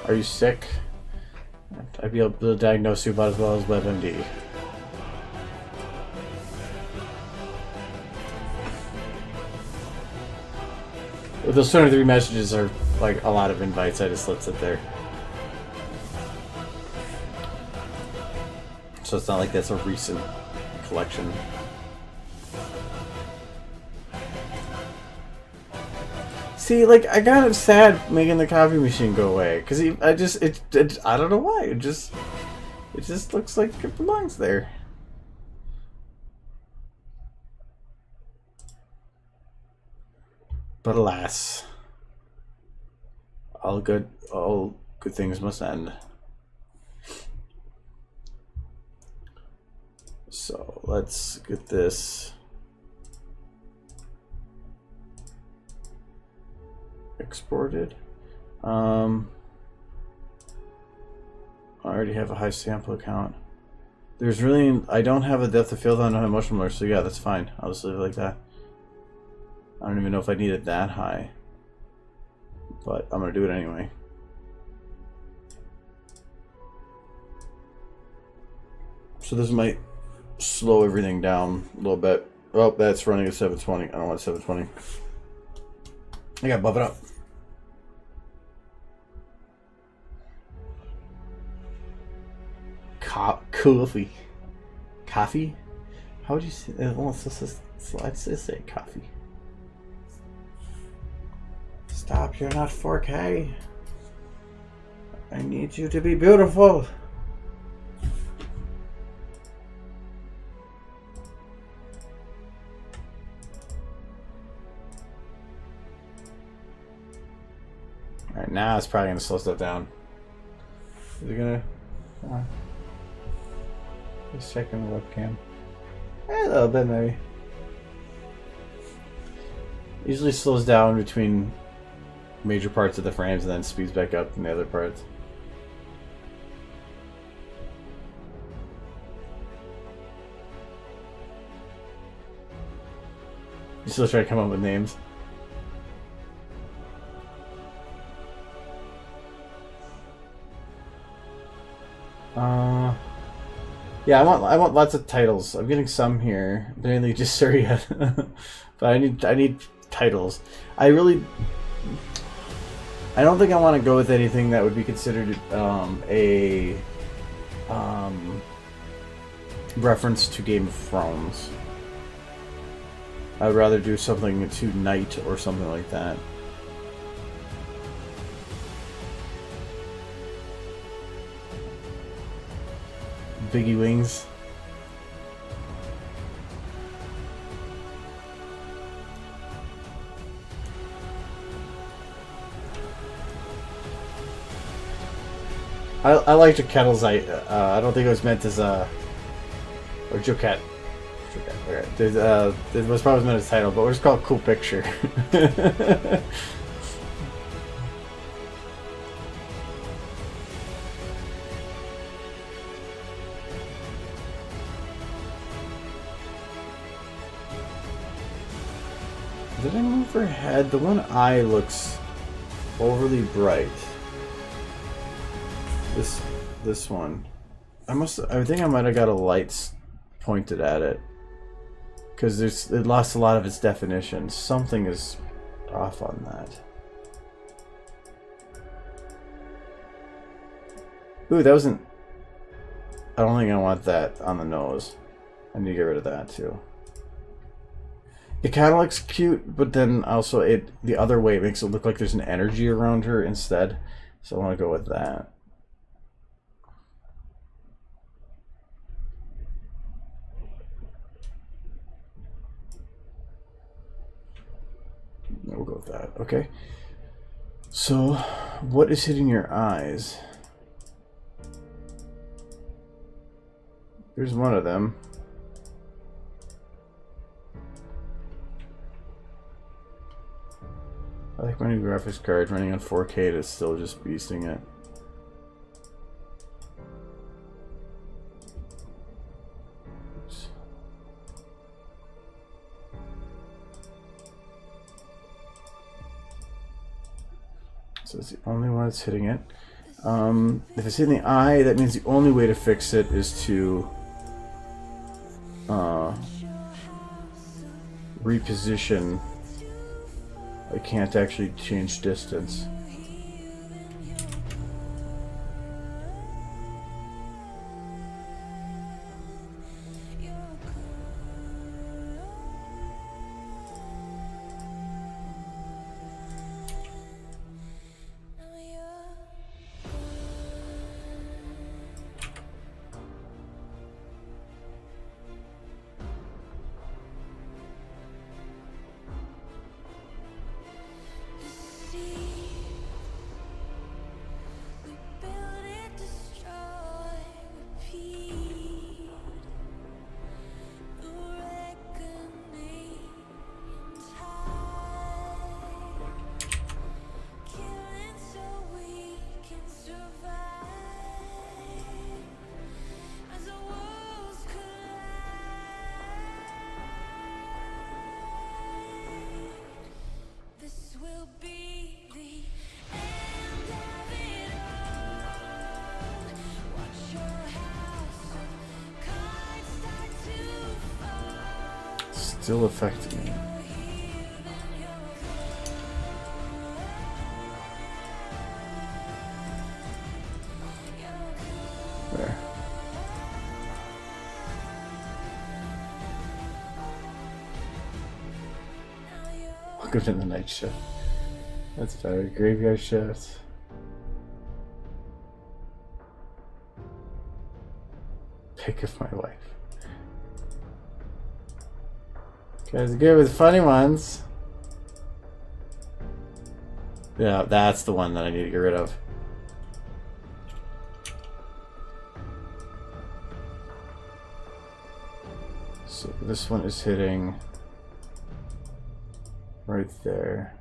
Are you sick? I'd be able to diagnose you about as well as WebMD. Those 23 messages are like a lot of invites. I just let sit there. So it's not like that's a recent collection. See, like, I got sad making the coffee machine go away because I don't know why. It just looks like it belongs there. But alas, all good things must end. So let's get this. exported. I already have a high sample count. There's really, I don't have a depth of field on a motion blur, so yeah, that's fine. I'll just leave it like that. I don't even know if I need it that high, but I'm gonna do it anyway. So this might slow everything down a little bit. Oh, that's running at 720. I don't want 720. I gotta buff it up. Coffee. Coffee? How would you say? Well, let's just say coffee. Stop, you're not 4K. I need you to be beautiful. Alright, now it's probably going to slow stuff down. Is it going to... Just checking the webcam. A little bit, maybe. Usually slows down between major parts of the frames and then speeds back up in the other parts. You still try to come up with names. Yeah, I want lots of titles. I'm getting some here, mainly just Surya, but I need titles. I don't think I want to go with anything that would be considered a reference to Game of Thrones. I'd rather do something to Knight or something like that. Biggie Wings. I liked your kettles. I don't think it was meant as a or Joe Cat. Okay. It was probably meant as a title, but we're just called Cool Picture. Did I move her head? The one eye looks overly bright. This one. I think I might have got a light pointed at it. Because it lost a lot of its definition. Something is off on that. Ooh, that wasn't... I don't think I want that on the nose. I need to get rid of that too. It kind of looks cute, but then also the other way makes it look like there's an energy around her instead. So I want to go with that. We'll go with that. Okay. So, what is hitting your eyes? Here's one of them. I like my new graphics card running on 4K. It's still just beasting it. Oops. So it's the only one that's hitting it. If it's in the eye, that means the only way to fix it is to reposition. I can't actually change distance. still affecting me. There. Welcome to the night shift. That's better. Graveyard shift. Pick of my life. Guys are good with funny ones. Yeah, that's the one that I need to get rid of. So this one is hitting right there.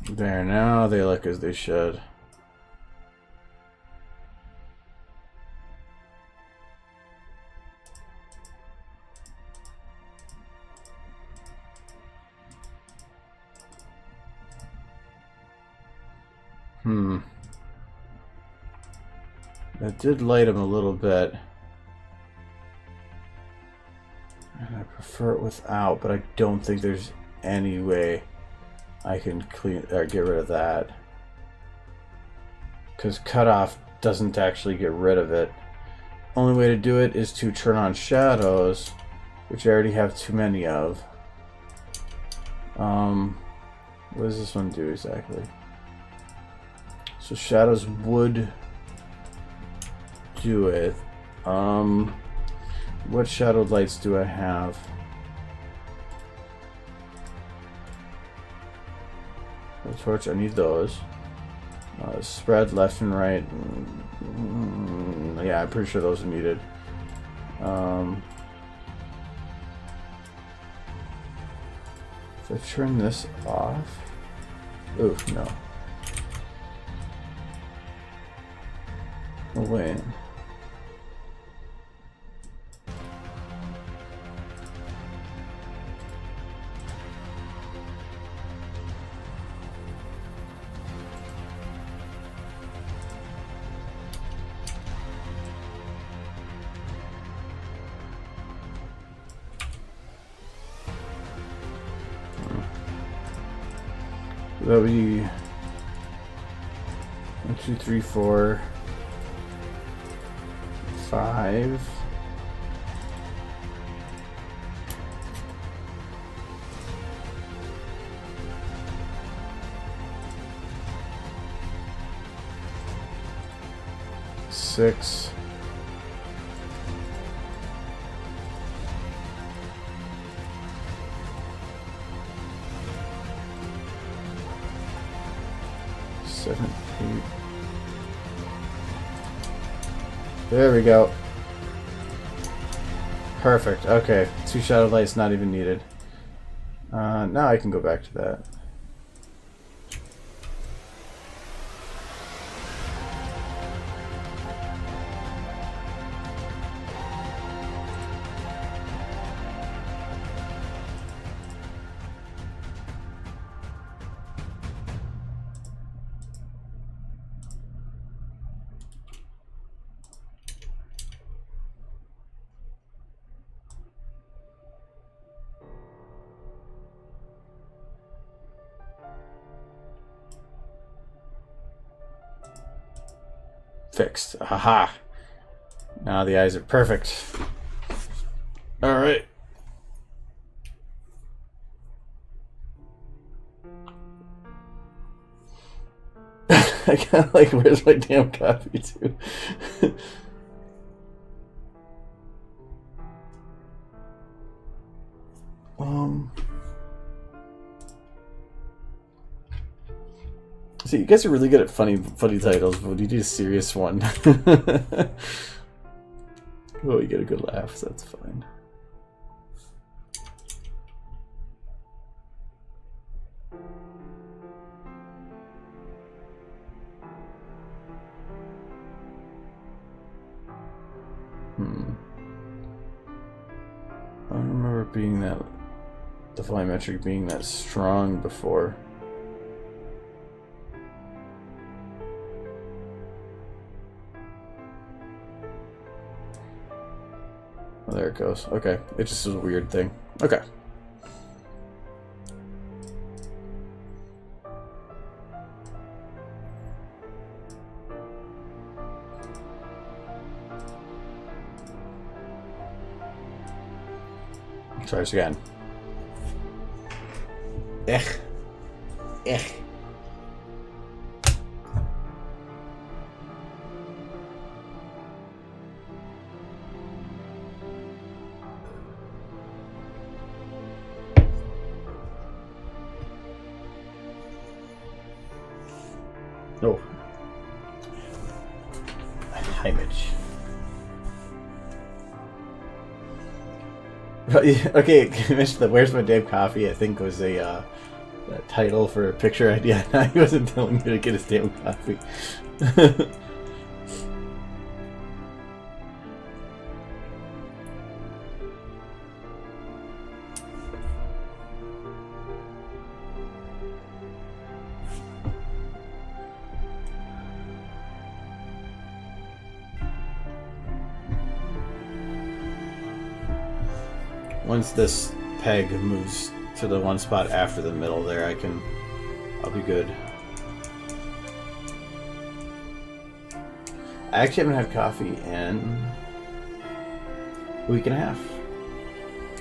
There, now they look as they should. That did light them a little bit. And I prefer it without, but I don't think there's any way I can clean or get rid of that. Because cutoff doesn't actually get rid of it. Only way to do it is to turn on shadows, which I already have too many of. What does this one do exactly? So shadows would do it. What shadowed lights do I have? The torch, I need those. Spread left and right. Yeah, I'm pretty sure those are needed. If I turn this off. Oof, no. Oh, wait. That would be 1, 2, 3, 4, 5. Six. 7, 8. There we go. Perfect. Okay. 2 shadow lights not even needed. Now I can go back to that. Fixed. Aha! Now the eyes are perfect. Alright. I kind of like, where's my damn coffee too? See, you guys are really good at funny titles, but when you do a serious one, oh, you get a good laugh, so that's fine. I don't remember being that, the volumetric being that strong before. Oh, there it goes. Okay, it just was a weird thing. Okay. Try this again. Ech. Oh. Hi, Mitch. Okay, Mitch, the "Where's My Damn Coffee?" I think was a title for a picture idea. He wasn't telling me to get his damn coffee. Once this peg moves to the one spot after the middle there, I'll be good. I actually haven't had coffee in a week and a half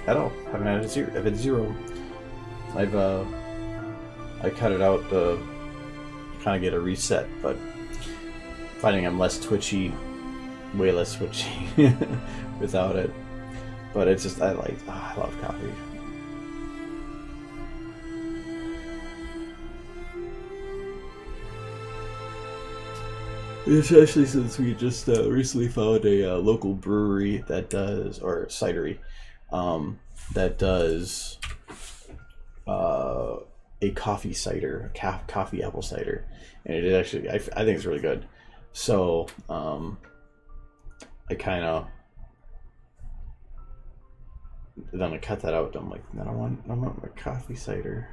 at all. Haven't had zero. I've had zero. I cut it out to kind of get a reset, but finding I'm less twitchy, way less twitchy without it. But it's just, I love coffee. Especially since we just recently found a local brewery that does, or cidery, that does a coffee cider, coffee apple cider, and it is actually, I think it's really good. So I kind of, then I cut that out. I'm like, I want my coffee cider.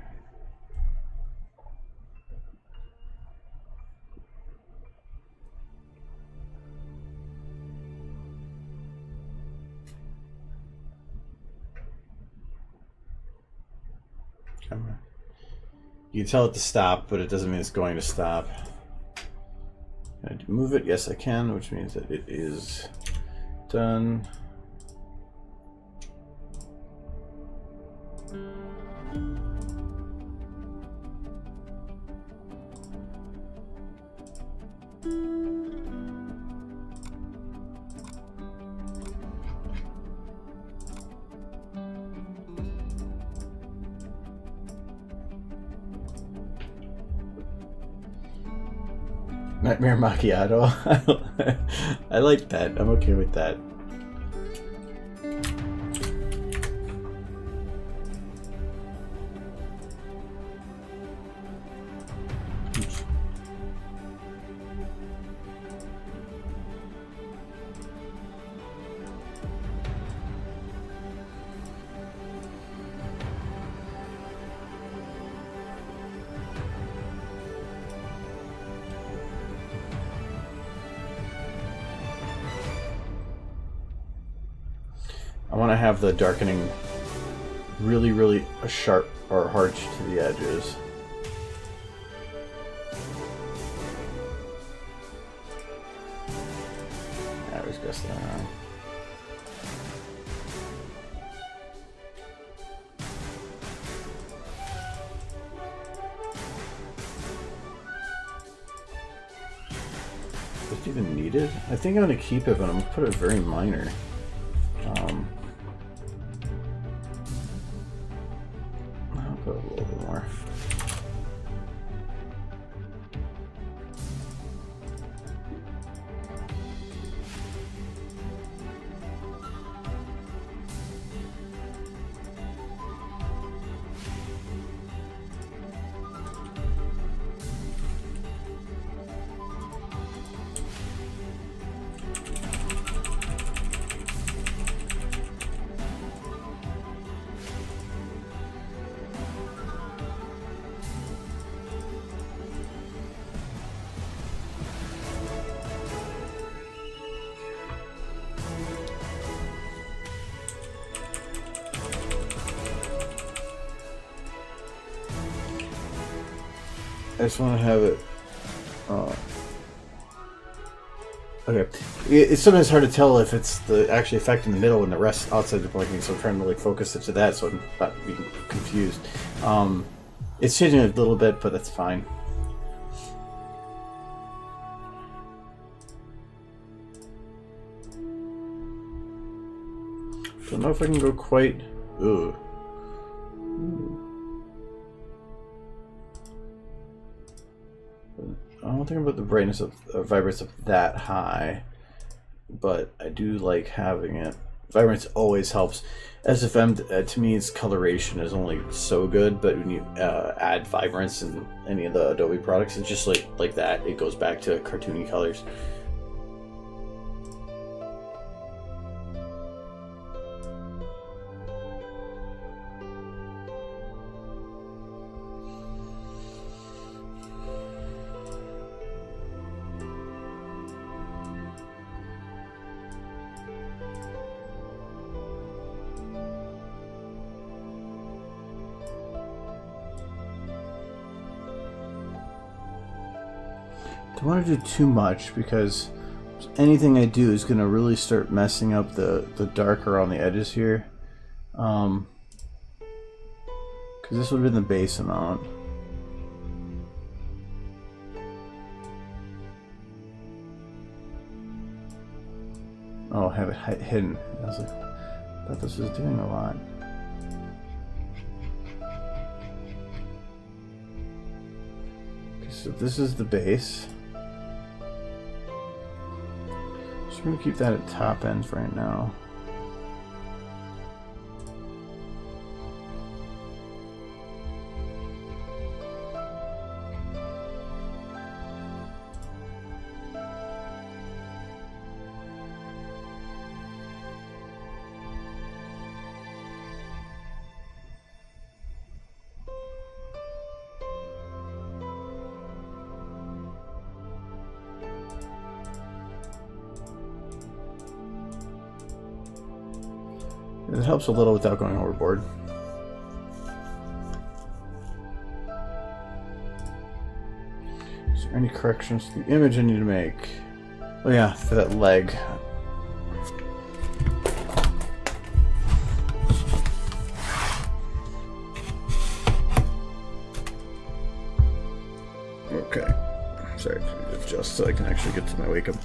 Camera. You can tell it to stop, but it doesn't mean it's going to stop. Can I move it? Yes, I can, which means that it is done. Nightmare macchiato. I like that. I'm okay with that. I want to have the darkening really sharp or harsh to the edges. I always guess that wrong. Is it even needed? I think I'm gonna keep it, but I'm gonna put it very minor. I'll put a little bit more. I just want to have it. Okay, it's sometimes hard to tell if it's the actually effect in the middle and the rest outside the blinking. So I'm trying to like focus it to that, so I'm not being confused. It's changing a little bit, but that's fine. Don't know if I can go quite. Ugh. I don't think about the brightness of vibrance of that high, but I do like having it. Vibrance always helps. SFM to me, its coloration is only so good, but when you add vibrance in any of the Adobe products, it's just like that. It goes back to cartoony colors. I don't want to do too much because anything I do is going to really start messing up the dark around the edges here. Because this would have been the base amount. Oh, I have it hidden. I was like, I thought this was doing a lot. Okay, so this is the base. I'm going to keep that at top end for right now. It helps a little without going overboard. Is there any corrections to the image I need to make? Oh yeah, for that leg. Okay. Sorry, adjust so I can actually get to my wake up.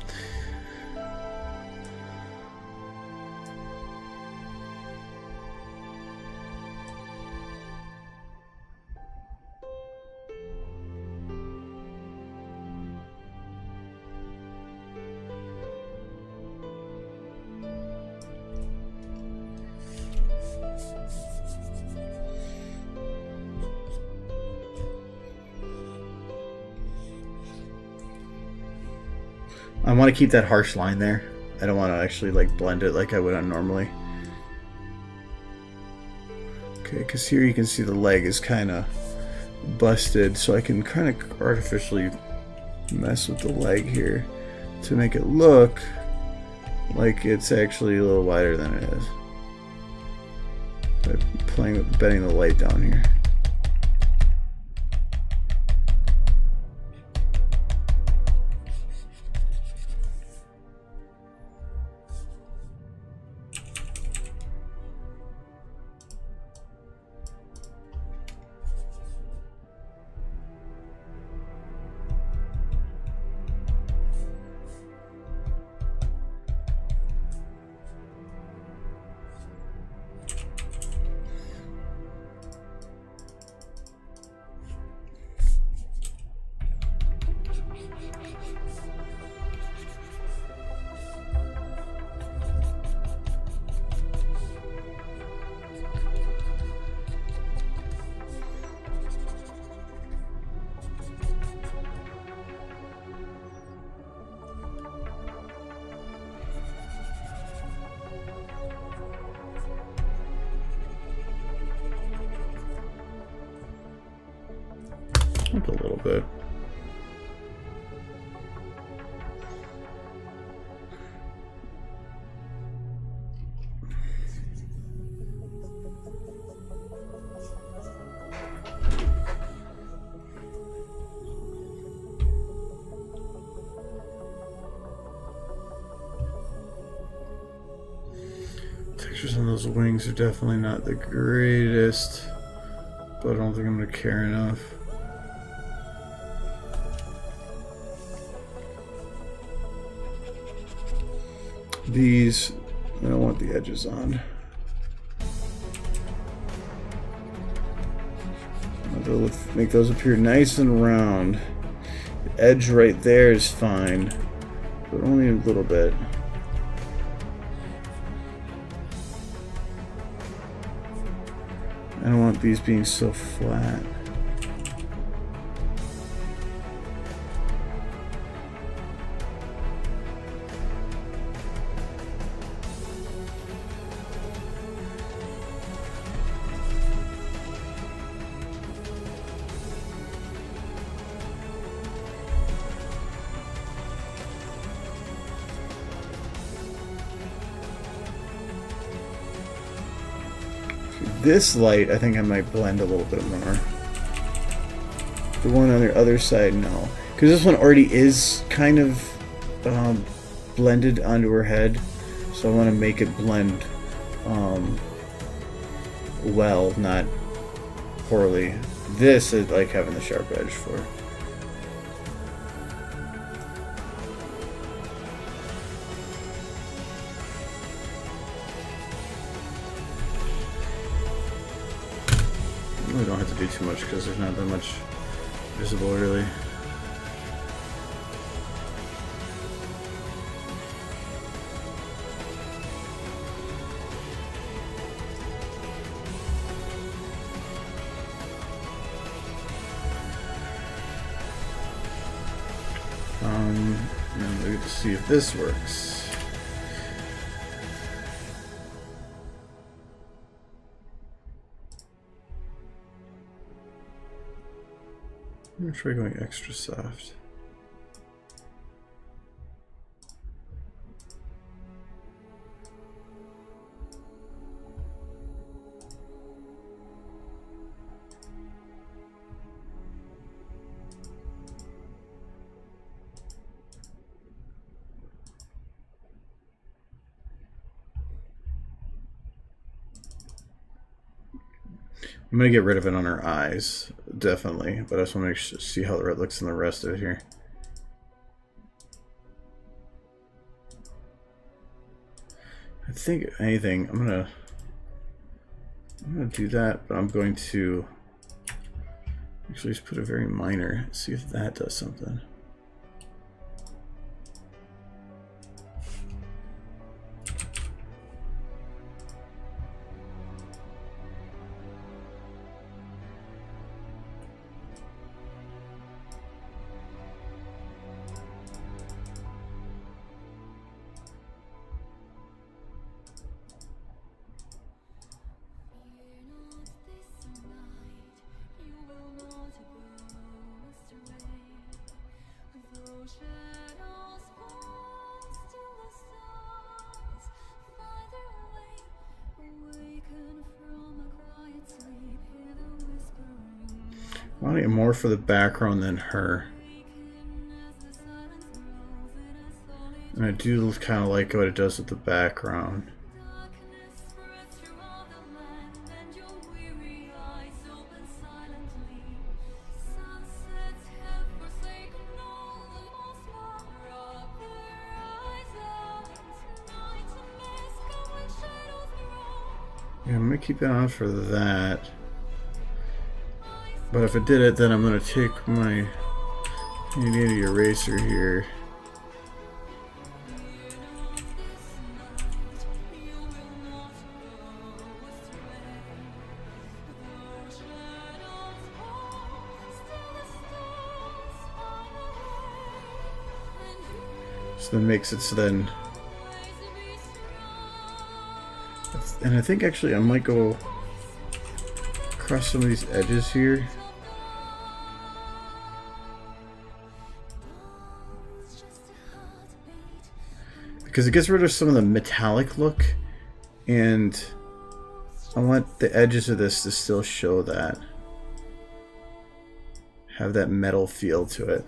I want to keep that harsh line there. I don't want to actually like blend it like I would on normally. Okay, because here you can see the leg is kind of busted, so I can kind of artificially mess with the leg here to make it look like it's actually a little wider than it is. By playing with bending the light down here. Just a little bit. Textures on those wings are definitely not the greatest, but I don't think I'm going to care enough. These, I don't want the edges on. I'll make those appear nice and round. The edge right there is fine, but only a little bit. I don't want these being so flat. This light, I think I might blend a little bit more. The one on the other side, no. Because this one already is kind of blended onto her head. So I want to make it blend well, not poorly. This is like having the sharp edge for. We don't have to do too much because there's not that much visible really. And we get to see if this works. I'm going to try going extra soft. I'm going to get rid of it on her eyes, definitely, but I just want to see how it looks in the rest of it here. I think, if anything, I'm gonna do that, but I'm going to actually just put a very minor, see if that does something. I want to get more for the background than her. And I do kind of like what it does with the background. Yeah, I'm going to keep it on for that. But if I did it, then I'm going to take my handy eraser here. So then makes it so then. And I think actually I might go across some of these edges here. because it gets rid of some of the metallic look, and I want the edges of this to still show that, have that metal feel to it.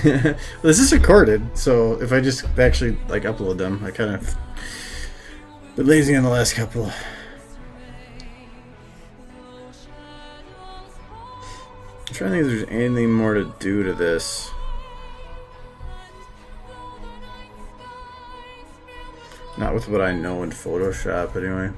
Well, this is recorded, so if I just actually like upload them, I kind of been lazy on the last couple. I'm trying to think if there's anything more to do to this. Not with what I know in Photoshop, anyway.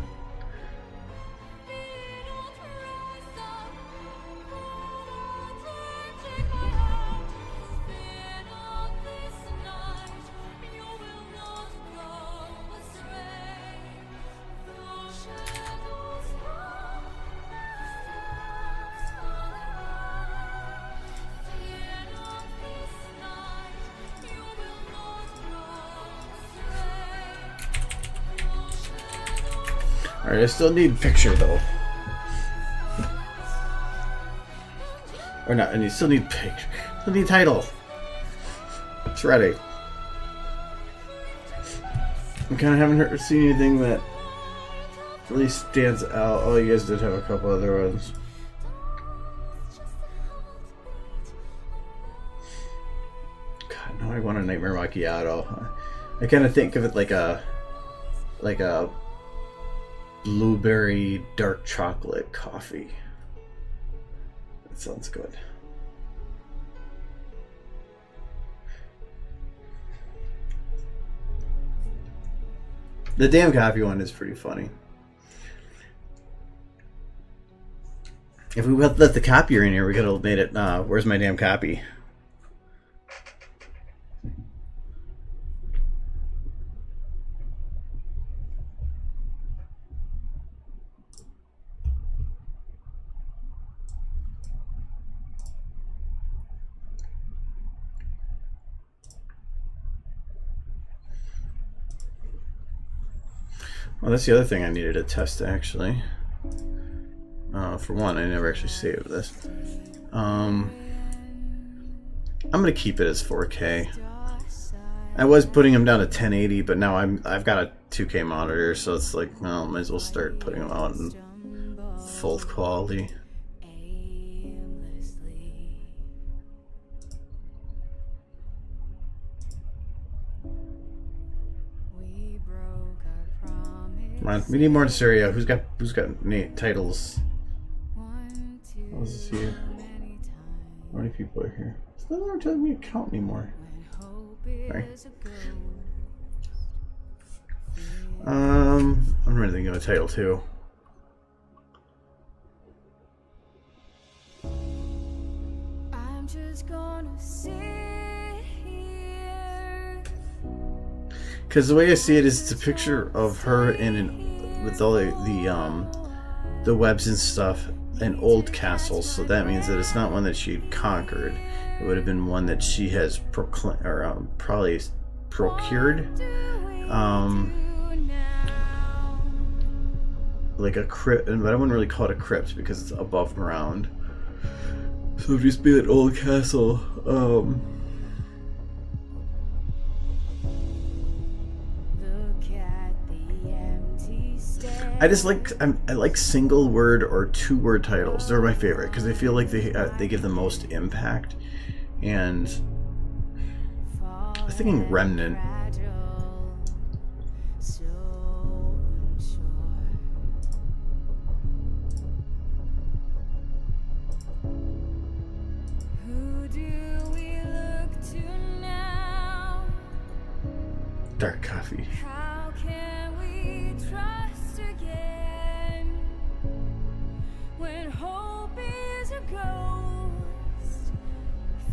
Alright, I still need picture though. Or not, and you still need picture. Still need title. It's ready. I kind of haven't seen anything that really stands out. Oh, you guys did have a couple other ones. God, now I want a Nightmare Macchiato. I kind of think of it like a blueberry dark chocolate coffee. That sounds good. The damn coffee one is pretty funny. If we let the copier in here, we could have made it, where's my damn copy? Well, that's the other thing I needed to test, actually. For one, I never actually saved this. I'm gonna keep it as 4K. I was putting them down to 1080, but now I've got a 2K monitor, so it's like, well, might as well start putting them out in full quality. Come on, we need more Syria. Who's got titles? What is this here? How many people are here? It's not telling me to count anymore. Sorry. I'm ready to think of a title too. I'm just gonna sit here. Because the way I see it is, it's a picture of her with all the webs and stuff, an old castle. So that means that it's not one that she conquered. It would have been one that she has probably procured, like a crypt. But I wouldn't really call it a crypt because it's above ground. So it'd just be an old castle. I just like I like single word or 2-word titles. They're my favorite because I feel like they give the most impact. And I was thinking Remnant. Dark coffee. When hope is a ghost.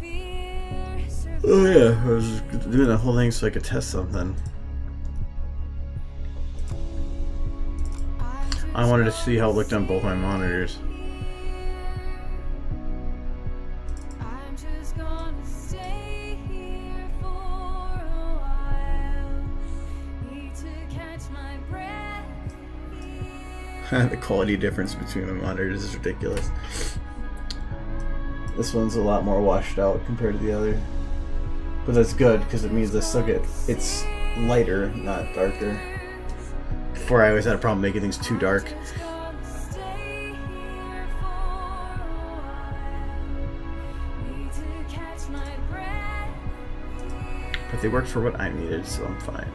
Oh yeah, I was just doing that whole thing so I could test something. I wanted to see how it looked on both my monitors. The quality difference between the monitors is ridiculous. This one's a lot more washed out compared to the other. But that's good, because it means it's lighter, not darker. Before I always had a problem making things too dark. But they worked for what I needed, so I'm fine.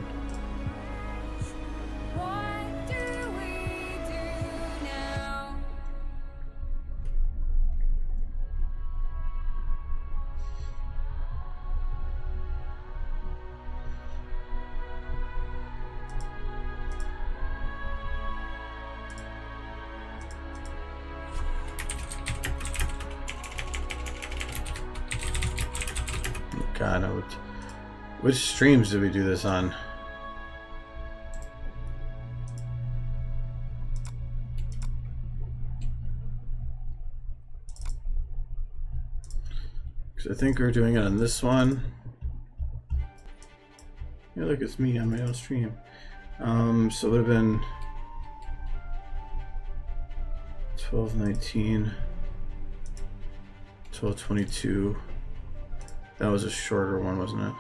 God, which streams did we do this on? Because I think we're doing it on this one. Yeah, look, it's me on my own stream. So it would have been 12:19, 12:22. That was a shorter one, wasn't it?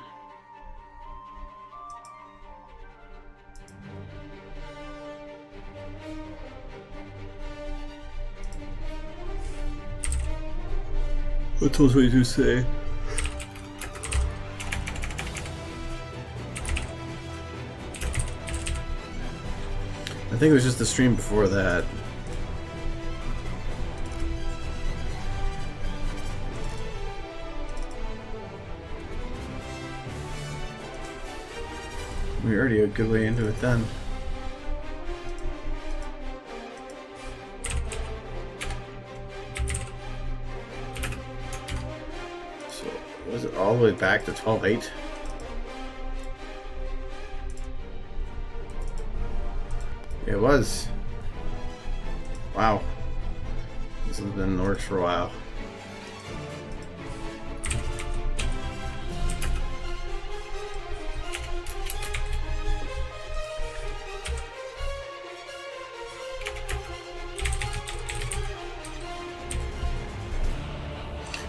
What 12:22 say? I think it was just the stream before that. We're already a good way into it then. So, was it all the way back to 12:8? It was. Wow. This has been in the works for a while.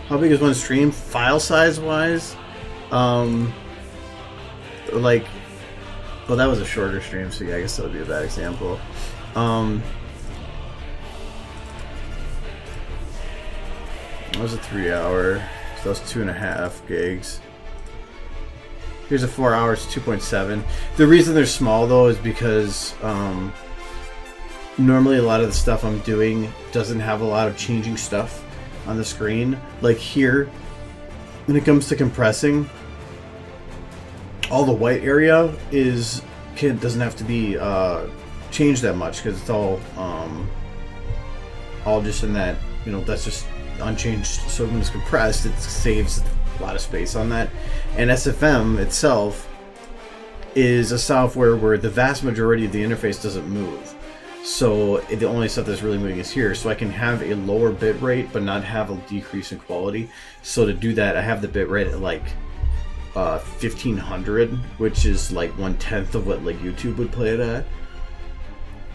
How big is one stream? File size wise? Like, well, that was a shorter stream, so yeah, I guess that would be a bad example. That was a 3 hour, so that was 2.5 gigs. Here's a 4 hours, 2.7. The reason they're small though is because normally a lot of the stuff I'm doing doesn't have a lot of changing stuff on the screen. Like here, when it comes to compressing, all the white area doesn't have to be changed that much because it's all just in that, you know, that's just unchanged. So when it's compressed, it saves a lot of space on that. And SFM itself is a software where the vast majority of the interface doesn't move. So the only stuff that's really moving is here. So I can have a lower bit rate but not have a decrease in quality. So to do that, I have the bit rate at like 1500, which is like 1/10 of what like YouTube would play it at,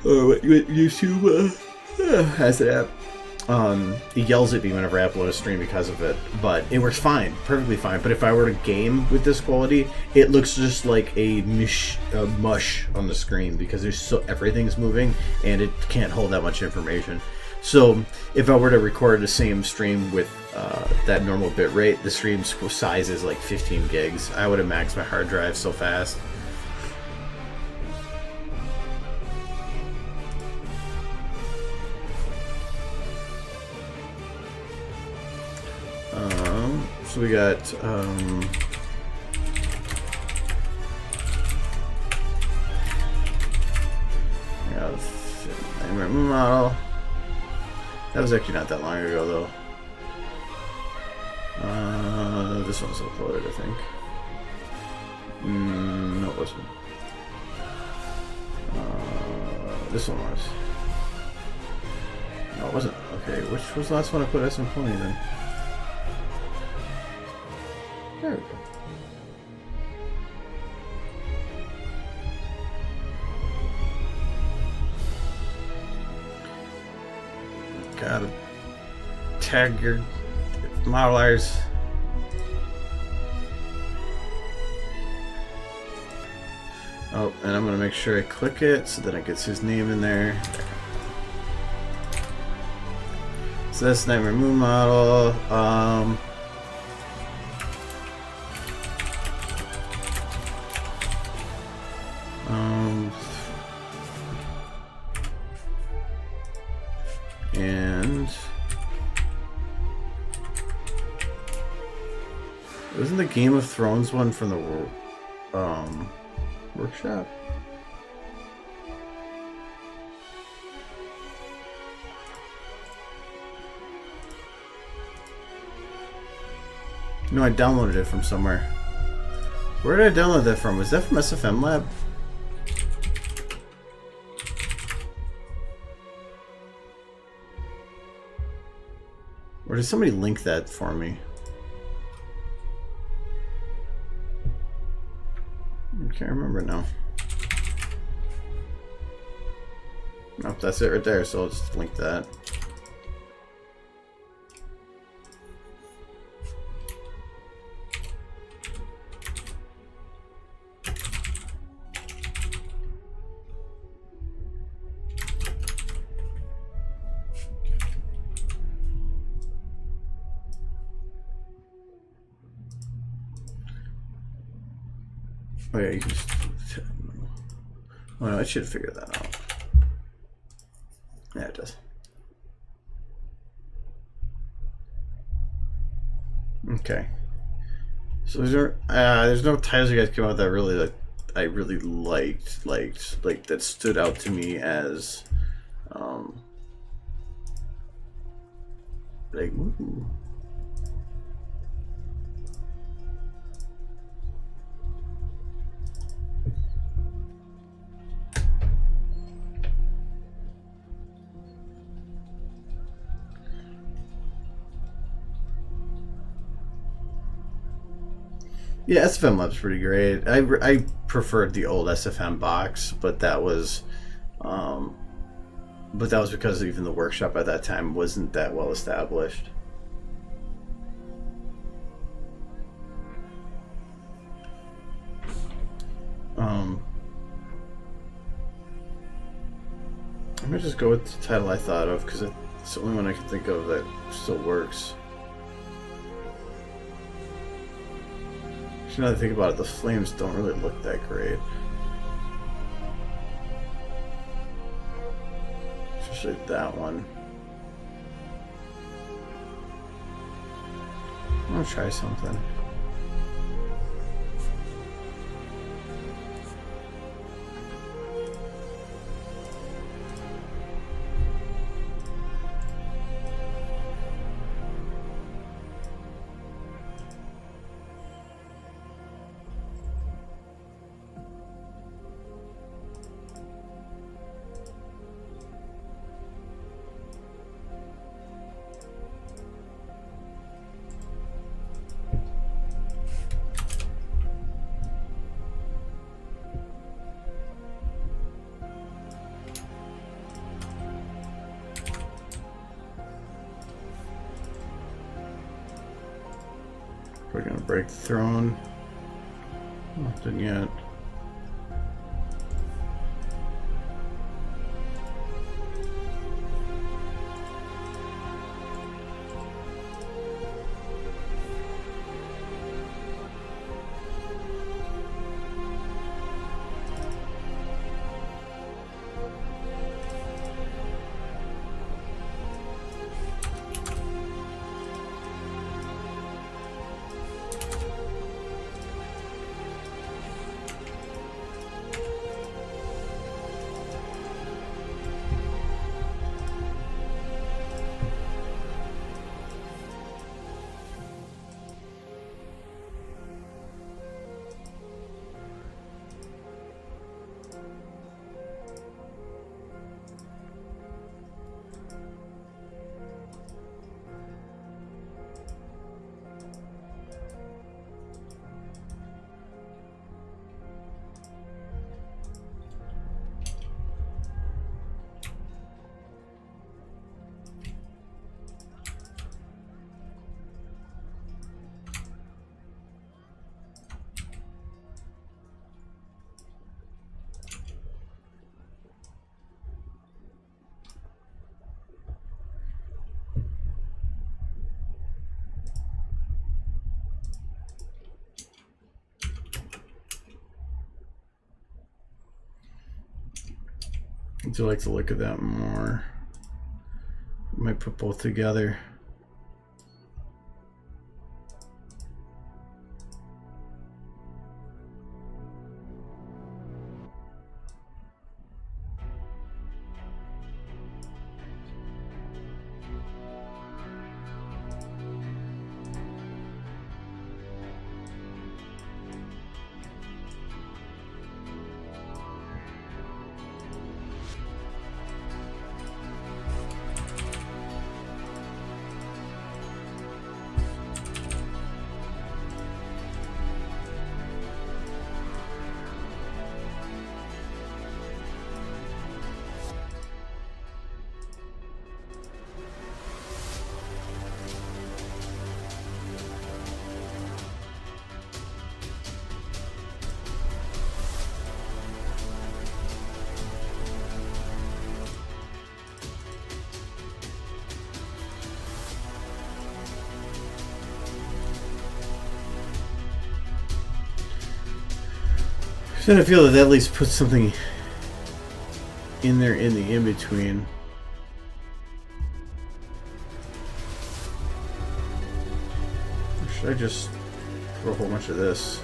or what YouTube has it at. It yells at me whenever I upload a stream because of it, but it works fine, perfectly fine. But if I were to game with this quality, it looks just like a mush on the screen because everything's moving and it can't hold that much information. So if I were to record the same stream with that normal bit rate, the stream size is like 15 gigs. I would have maxed my hard drive so fast. So we got model. That was actually not that long ago though. this one's uploaded, I think. No, it wasn't. This one was. No, it wasn't. Okay, which was the last one I put SM Pony then? There we go. Gotta tag your modelers. Oh, and I'm gonna make sure I click it so that it gets his name in there. So that's Nightmare Moon model. And wasn't the Game of Thrones one from the workshop? No, I downloaded it from somewhere. Where did I download that from? Was that from SFM Lab? Or did somebody link that for me? I can't remember now. Nope, that's it right there, so I'll just link that. Oh yeah, you can just... Oh no, I should figure that out. Yeah, it does. Okay. So there's no titles you guys came out that really like I really liked that stood out to me as like ooh. Yeah, SFM Lab's pretty great. I preferred the old SFM box, but that was because even the workshop at that time wasn't that well established. I'm gonna just go with the title I thought of because it's the only one I can think of that still works. Now that I think about it, the flames don't really look that great. Especially that one. I'm gonna try something. We're gonna break the throne. Nothing yet. I do like the look of that more. Might put both together. So I feel that at least puts something in there in the in-between. Or should I just put a whole bunch of this?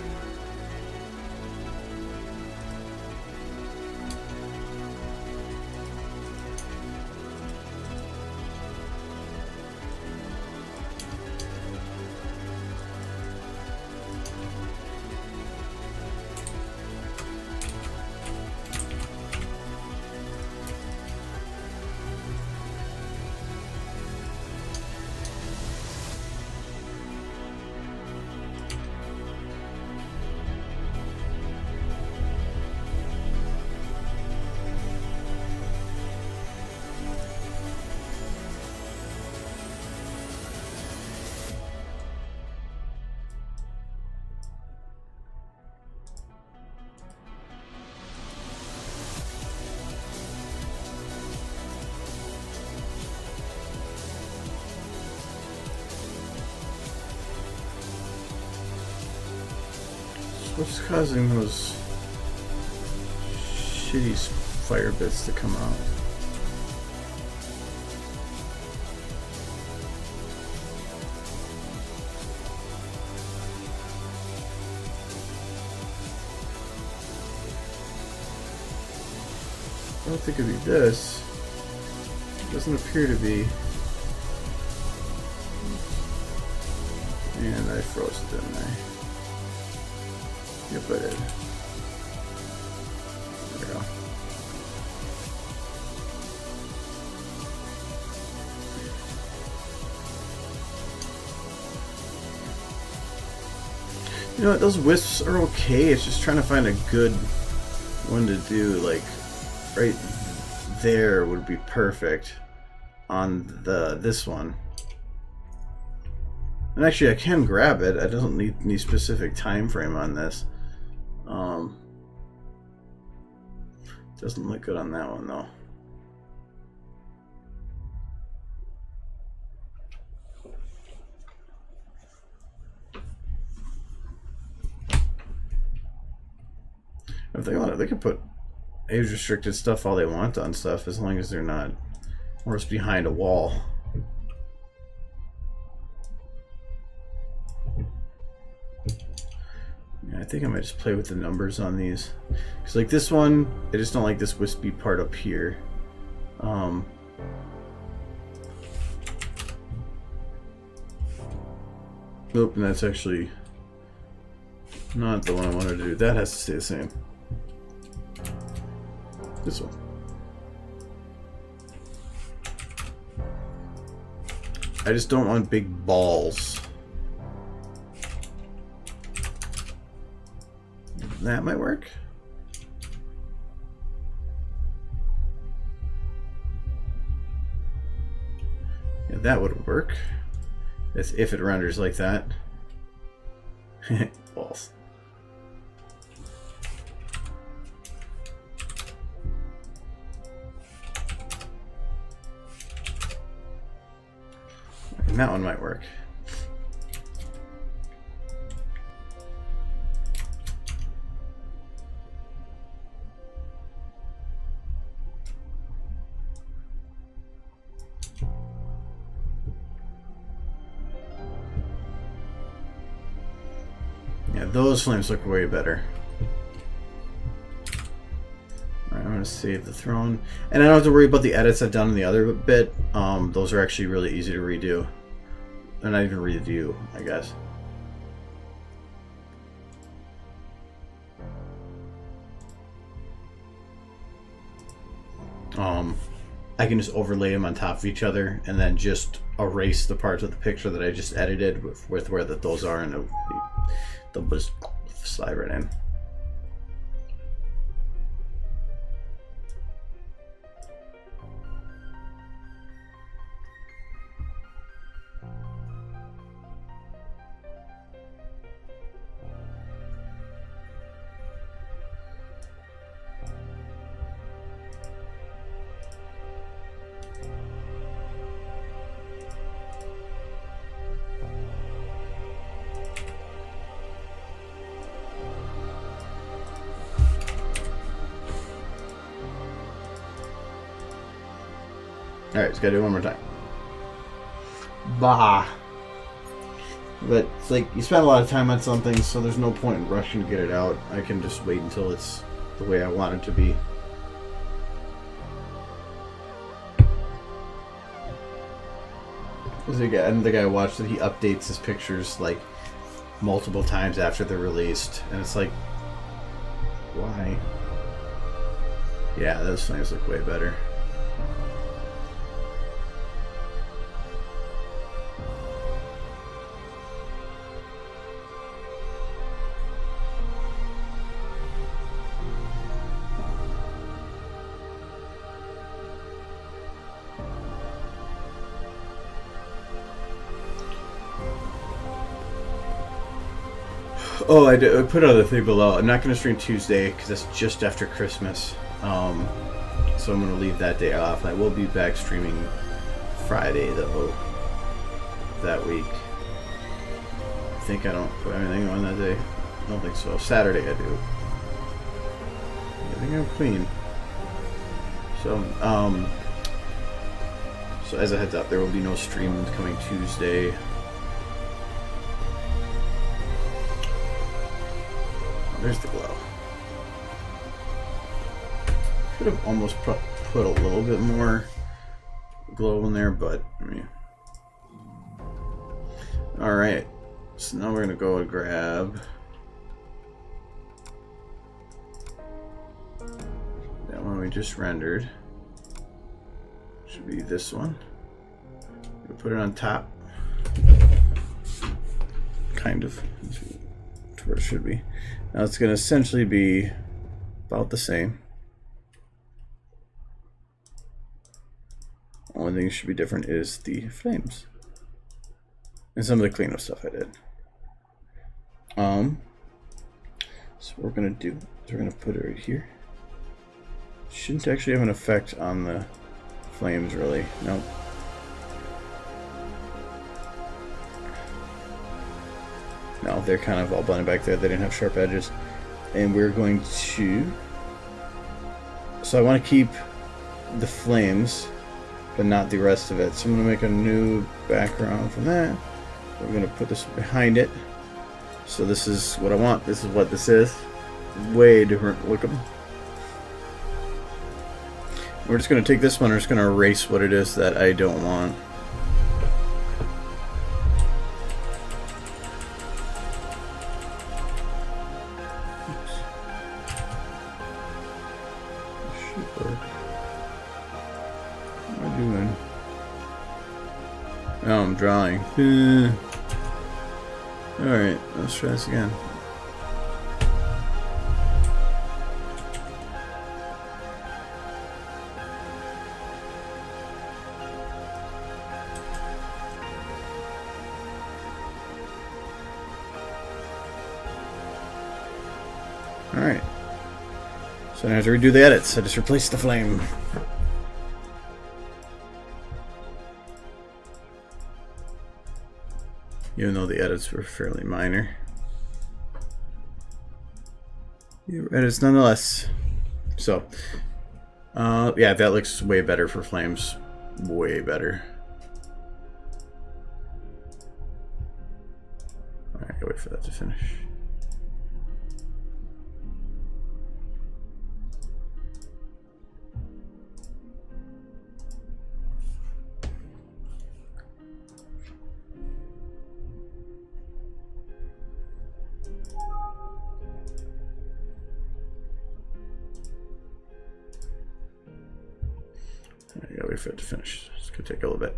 What's causing those shitty fire bits to come out? I don't think it'd be this. It doesn't appear to be. And I froze it, didn't I? Yep, I did. There we go. You know what, those wisps are okay, it's just trying to find a good one to do, like, right there would be perfect on this one. And actually I can grab it, I don't need any specific time frame on this. Doesn't look good on that one though. If they want it, they could put age restricted stuff all they want on stuff as long as they're not worse behind a wall. I think I might just play with the numbers on these. Because like this one, I just don't like this wispy part up here. Nope, and that's actually not the one I wanted to do. That has to stay the same. This one. I just don't want big balls. That might work. Yeah, that would work. That's if it renders like that. Balls. And that one might work. Yeah, those flames look way better. Alright, I'm going to save the throne. And I don't have to worry about the edits I've done in the other bit. Those are actually really easy to redo. They're not even redo, I guess. I can just overlay them on top of each other and then just erase the parts of the picture that I just edited with where those are, and they'll just slide right in. Alright, just gotta do it one more time. Bah! But it's like, you spend a lot of time on something, so there's no point in rushing to get it out. I can just wait until it's the way I want it to be. And the guy I watched that he updates his pictures like multiple times after they're released, and it's like, why? Yeah, those flames look way better. Oh, I put out the thing below. I'm not going to stream Tuesday because that's just after Christmas. So I'm going to leave that day off. I will be back streaming Friday, though, that week. I think I don't put anything on that day. I don't think so. Saturday I do. I think I'm clean. So as a heads up, there will be no streams coming Tuesday. There's the glow. Could have almost put a little bit more glow in there, but I mean. Alright, so now we're going to go and grab that one we just rendered. Should be this one. We'll put it on top. Kind of. To where it should be. Now it's going to essentially be about the same. Only thing that should be different is the flames. And some of the cleanup stuff I did. So what we're going to do is we're going to put it right here. Shouldn't actually have an effect on the flames, really. Nope. No, they're kind of all blended back there. They didn't have sharp edges. And we're going to... So I want to keep the flames, but not the rest of it. So I'm going to make a new background from that. We're going to put this behind it. So this is what I want. This is what this is. Way different looking. We're just going to take this one. We're just going to erase what it is that I don't want. Oh, I'm drawing. Alright, let's try this again. Alright. So now I have to redo the edits. I just replaced the flame. Even though the edits were fairly minor. Edits nonetheless. So, yeah, that looks way better for flames. Way better. Alright, wait for that to finish. wait for it to finish. It's gonna take a little bit.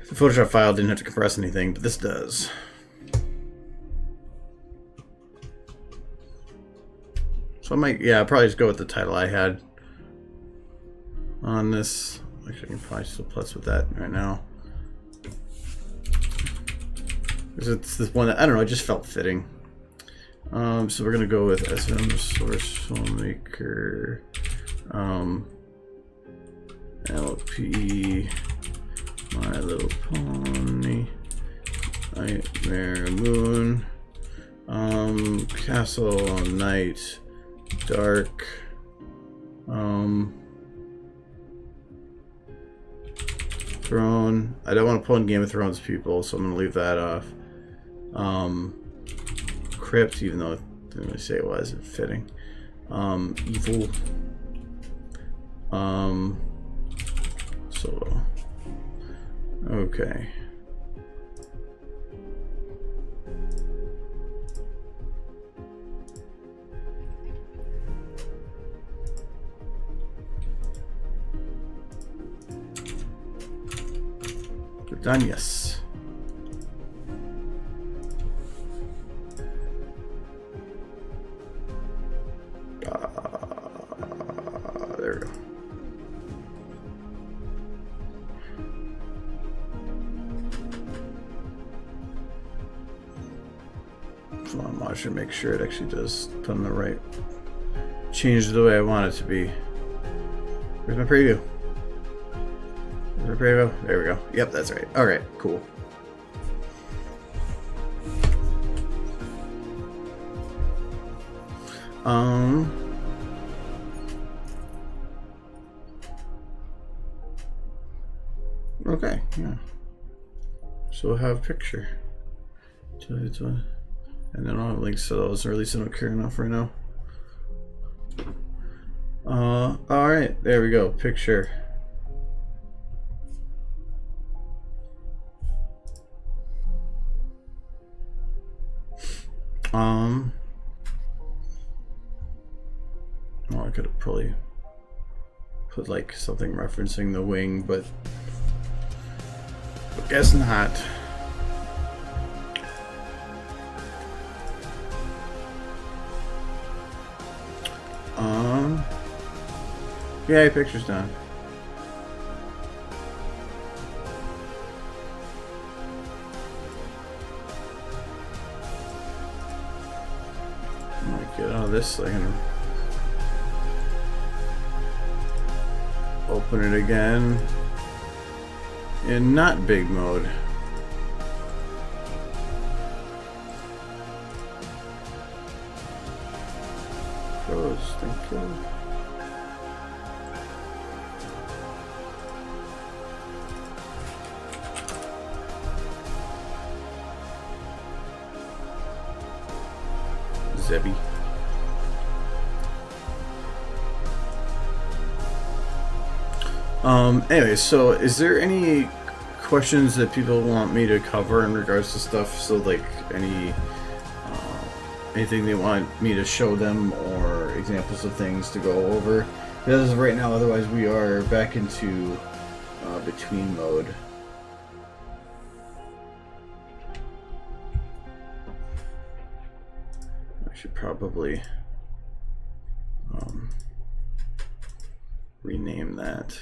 The Photoshop file didn't have to compress anything, but this does. So I might, yeah, I'll probably just go with the title I had on this. Actually, I can probably still plus with that right now. Because it's this one that, I don't know, it just felt fitting. So we're gonna go with SFM Source Filmmaker, LP, My Little Pony, Nightmare Moon, Castle on Night, Dark, Throne. I don't want to pull in Game of Thrones people, so I'm gonna leave that off. Crypt, even though it didn't really say it was fitting. Evil. Solo. Okay. We're done, yes. There we go. So I'm watching to make sure it actually does done the right, change the way I want it to be. Where's my preview? Where's my preview? There we go. Yep, that's right. All right, cool. Okay, yeah. So we'll have picture. And then I'll have links to those, or at least I don't care enough right now. Alright, there we go. Picture. Well, I could have probably put like something referencing the wing, but I guess not. Yeah, picture's done. I might get out of this so I can open it again in not big mode. Close, thank you. Zebby. Anyway, so is there any questions that people want me to cover in regards to stuff? So like anything they want me to show them or examples of things to go over? Because right now, otherwise we are back into between mode. I should probably rename that.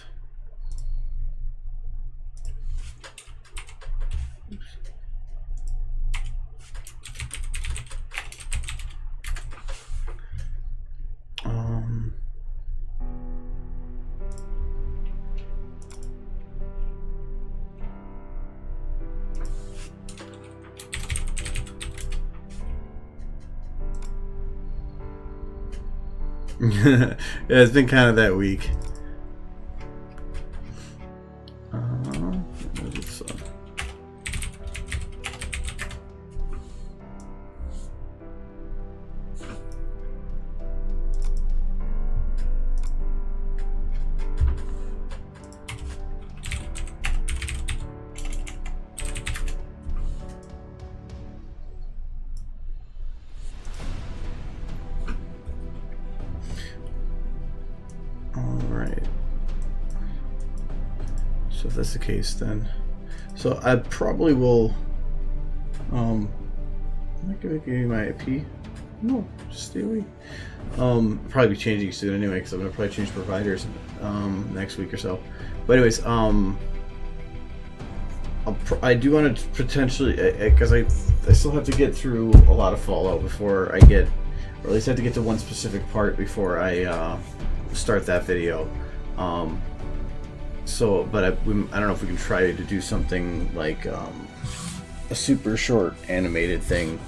Yeah, it's been kind of that week. So if that's the case, then so I probably will. I'm not gonna give you my IP. No, just stay away. Probably be changing soon anyway, because I'm gonna probably change providers next week or so. But anyways, I do want to potentially, because I still have to get through a lot of Fallout before I get, or at least I have to get to one specific part before I start that video. So, but I don't know if we can try to do something like a super short animated thing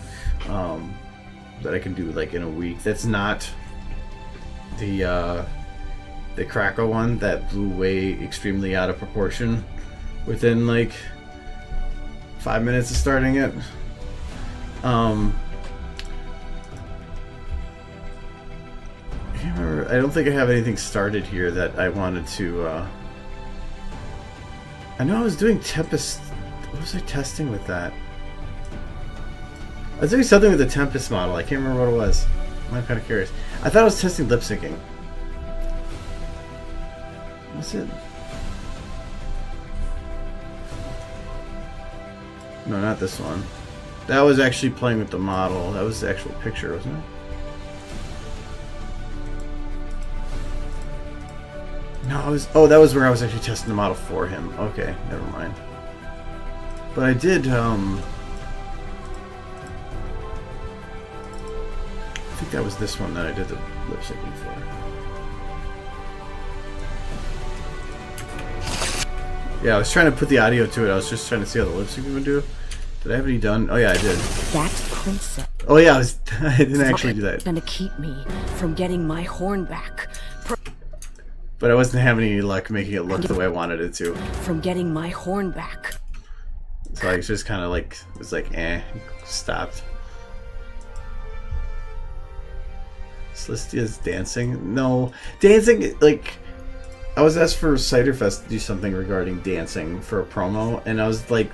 that I can do like in a week. That's not the Krakow one that blew way extremely out of proportion within like 5 minutes of starting it. I can't remember. I don't think I have anything started here that I wanted to. I know I was doing Tempest. What was I testing with that? I was doing something with the Tempest model. I can't remember what it was. I'm kind of curious. I thought I was testing lip syncing. What's it? No, not this one. That was actually playing with the model. That was the actual picture, wasn't it? No, I was. Oh, that was where I was actually testing the model for him. Okay, never mind. But I did. I think that was this one that I did the lip syncing for. Yeah, I was trying to put the audio to it. I was just trying to see how the lip syncing would do. Did I have any done? Oh yeah, I did. That concept. Oh yeah, I didn't actually do that. Gonna keep me from getting my horn back. But I wasn't having any luck making it look the way I wanted it to. From getting my horn back. So I was just kind of like, it was like, stopped. Celestia's dancing? No. Dancing, like, I was asked for Ciderfest to do something regarding dancing for a promo, and I was like,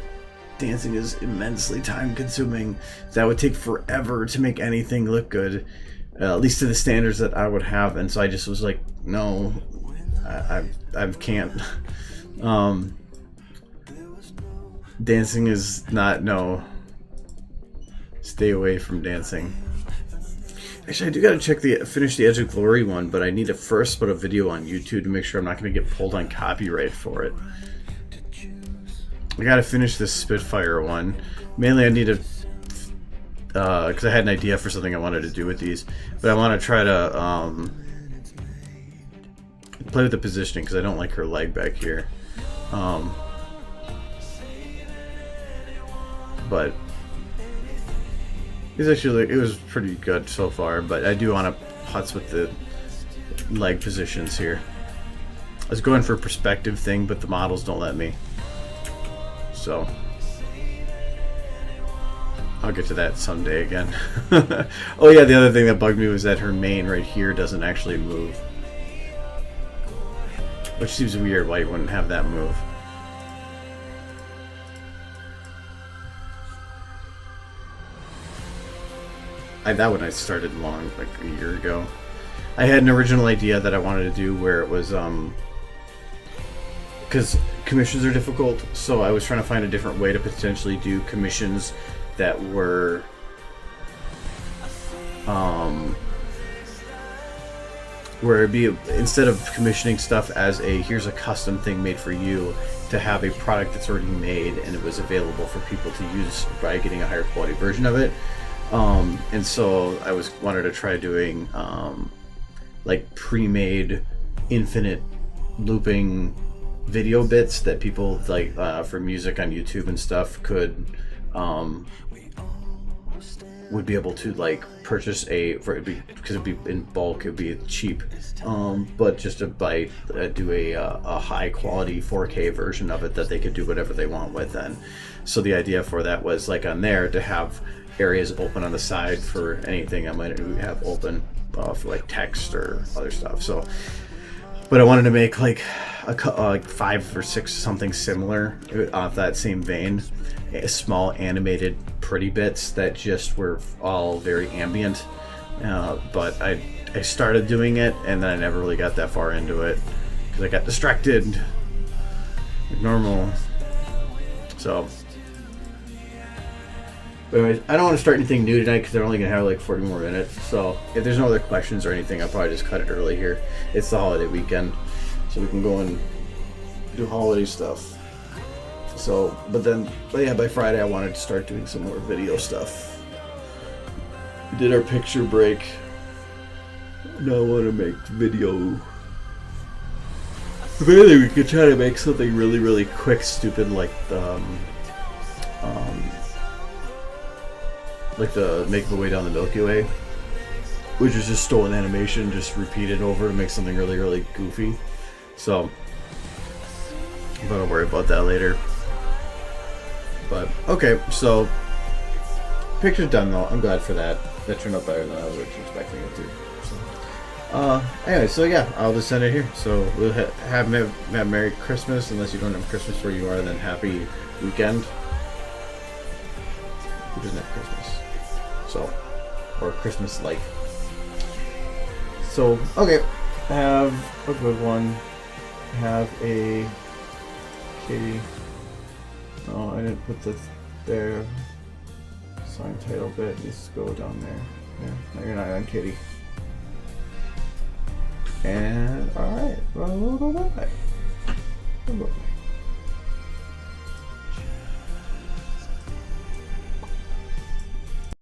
dancing is immensely time consuming. That would take forever to make anything look good, at least to the standards that I would have, and so I just was like, no, I can't. Dancing is not, no. Stay away from dancing. Actually, I do gotta finish the Edge of Glory one, but I need to first put a video on YouTube to make sure I'm not gonna get pulled on copyright for it. I gotta finish this Spitfire one. Mainly I need to, because I had an idea for something I wanted to do with these, but I want to try to play with the positioning because I don't like her leg back here. But it's actually, it was pretty good so far, but I do want to putz with the leg positions here. I was going for a perspective thing, but the models don't let me. So I'll get to that someday again. Oh yeah, the other thing that bugged me was that her mane right here doesn't actually move. Which seems weird why you wouldn't have that move. That one I started long, like a year ago. I had an original idea that I wanted to do where it was, because commissions are difficult, so I was trying to find a different way to potentially do commissions that were, where it'd be, instead of commissioning stuff as a, here's a custom thing made for you, to have a product that's already made and it was available for people to use by getting a higher quality version of it. And so I wanted to try doing like pre-made infinite looping video bits that people like for music on YouTube and stuff could would be able to like purchase because it'd be in bulk, it'd be cheap, but just to do a high quality 4K version of it that they could do whatever they want with then. So the idea for that was like on there to have areas open on the side for anything I might have open for like text or other stuff. So, but I wanted to make like like 5 or 6 something similar off that same vein, small animated pretty bits that just were all very ambient. But I started doing it and then I never really got that far into it because I got distracted. like normal. So, but anyways, I don't want to start anything new tonight because they're only gonna have like 40 more minutes. So if there's no other questions or anything, I'll probably just cut it early here. It's the holiday weekend, so we can go and do holiday stuff. So, but yeah, by Friday I wanted to start doing some more video stuff. We did our picture break. Now I want to make video. If anything, we could try to make something really, really quick, stupid, like the Make My Way Down the Milky Way, which is just stolen animation, just repeated over to make something really, really goofy. So, but I'll worry about that later. But okay, so picture's done though. I'm glad for that. That turned out better than I was expecting it to. So, anyway, so yeah, I'll just send it here. So we'll have Merry Christmas, unless you don't have Christmas where you are. Then Happy Weekend. Who doesn't have Christmas? So, or Christmas like. So okay, have a good one. Have a Katie. Oh, I didn't put this there. Song title bit needs to go down there. Yeah, no, you're not on Kitty. And alright, well, bye. Bye.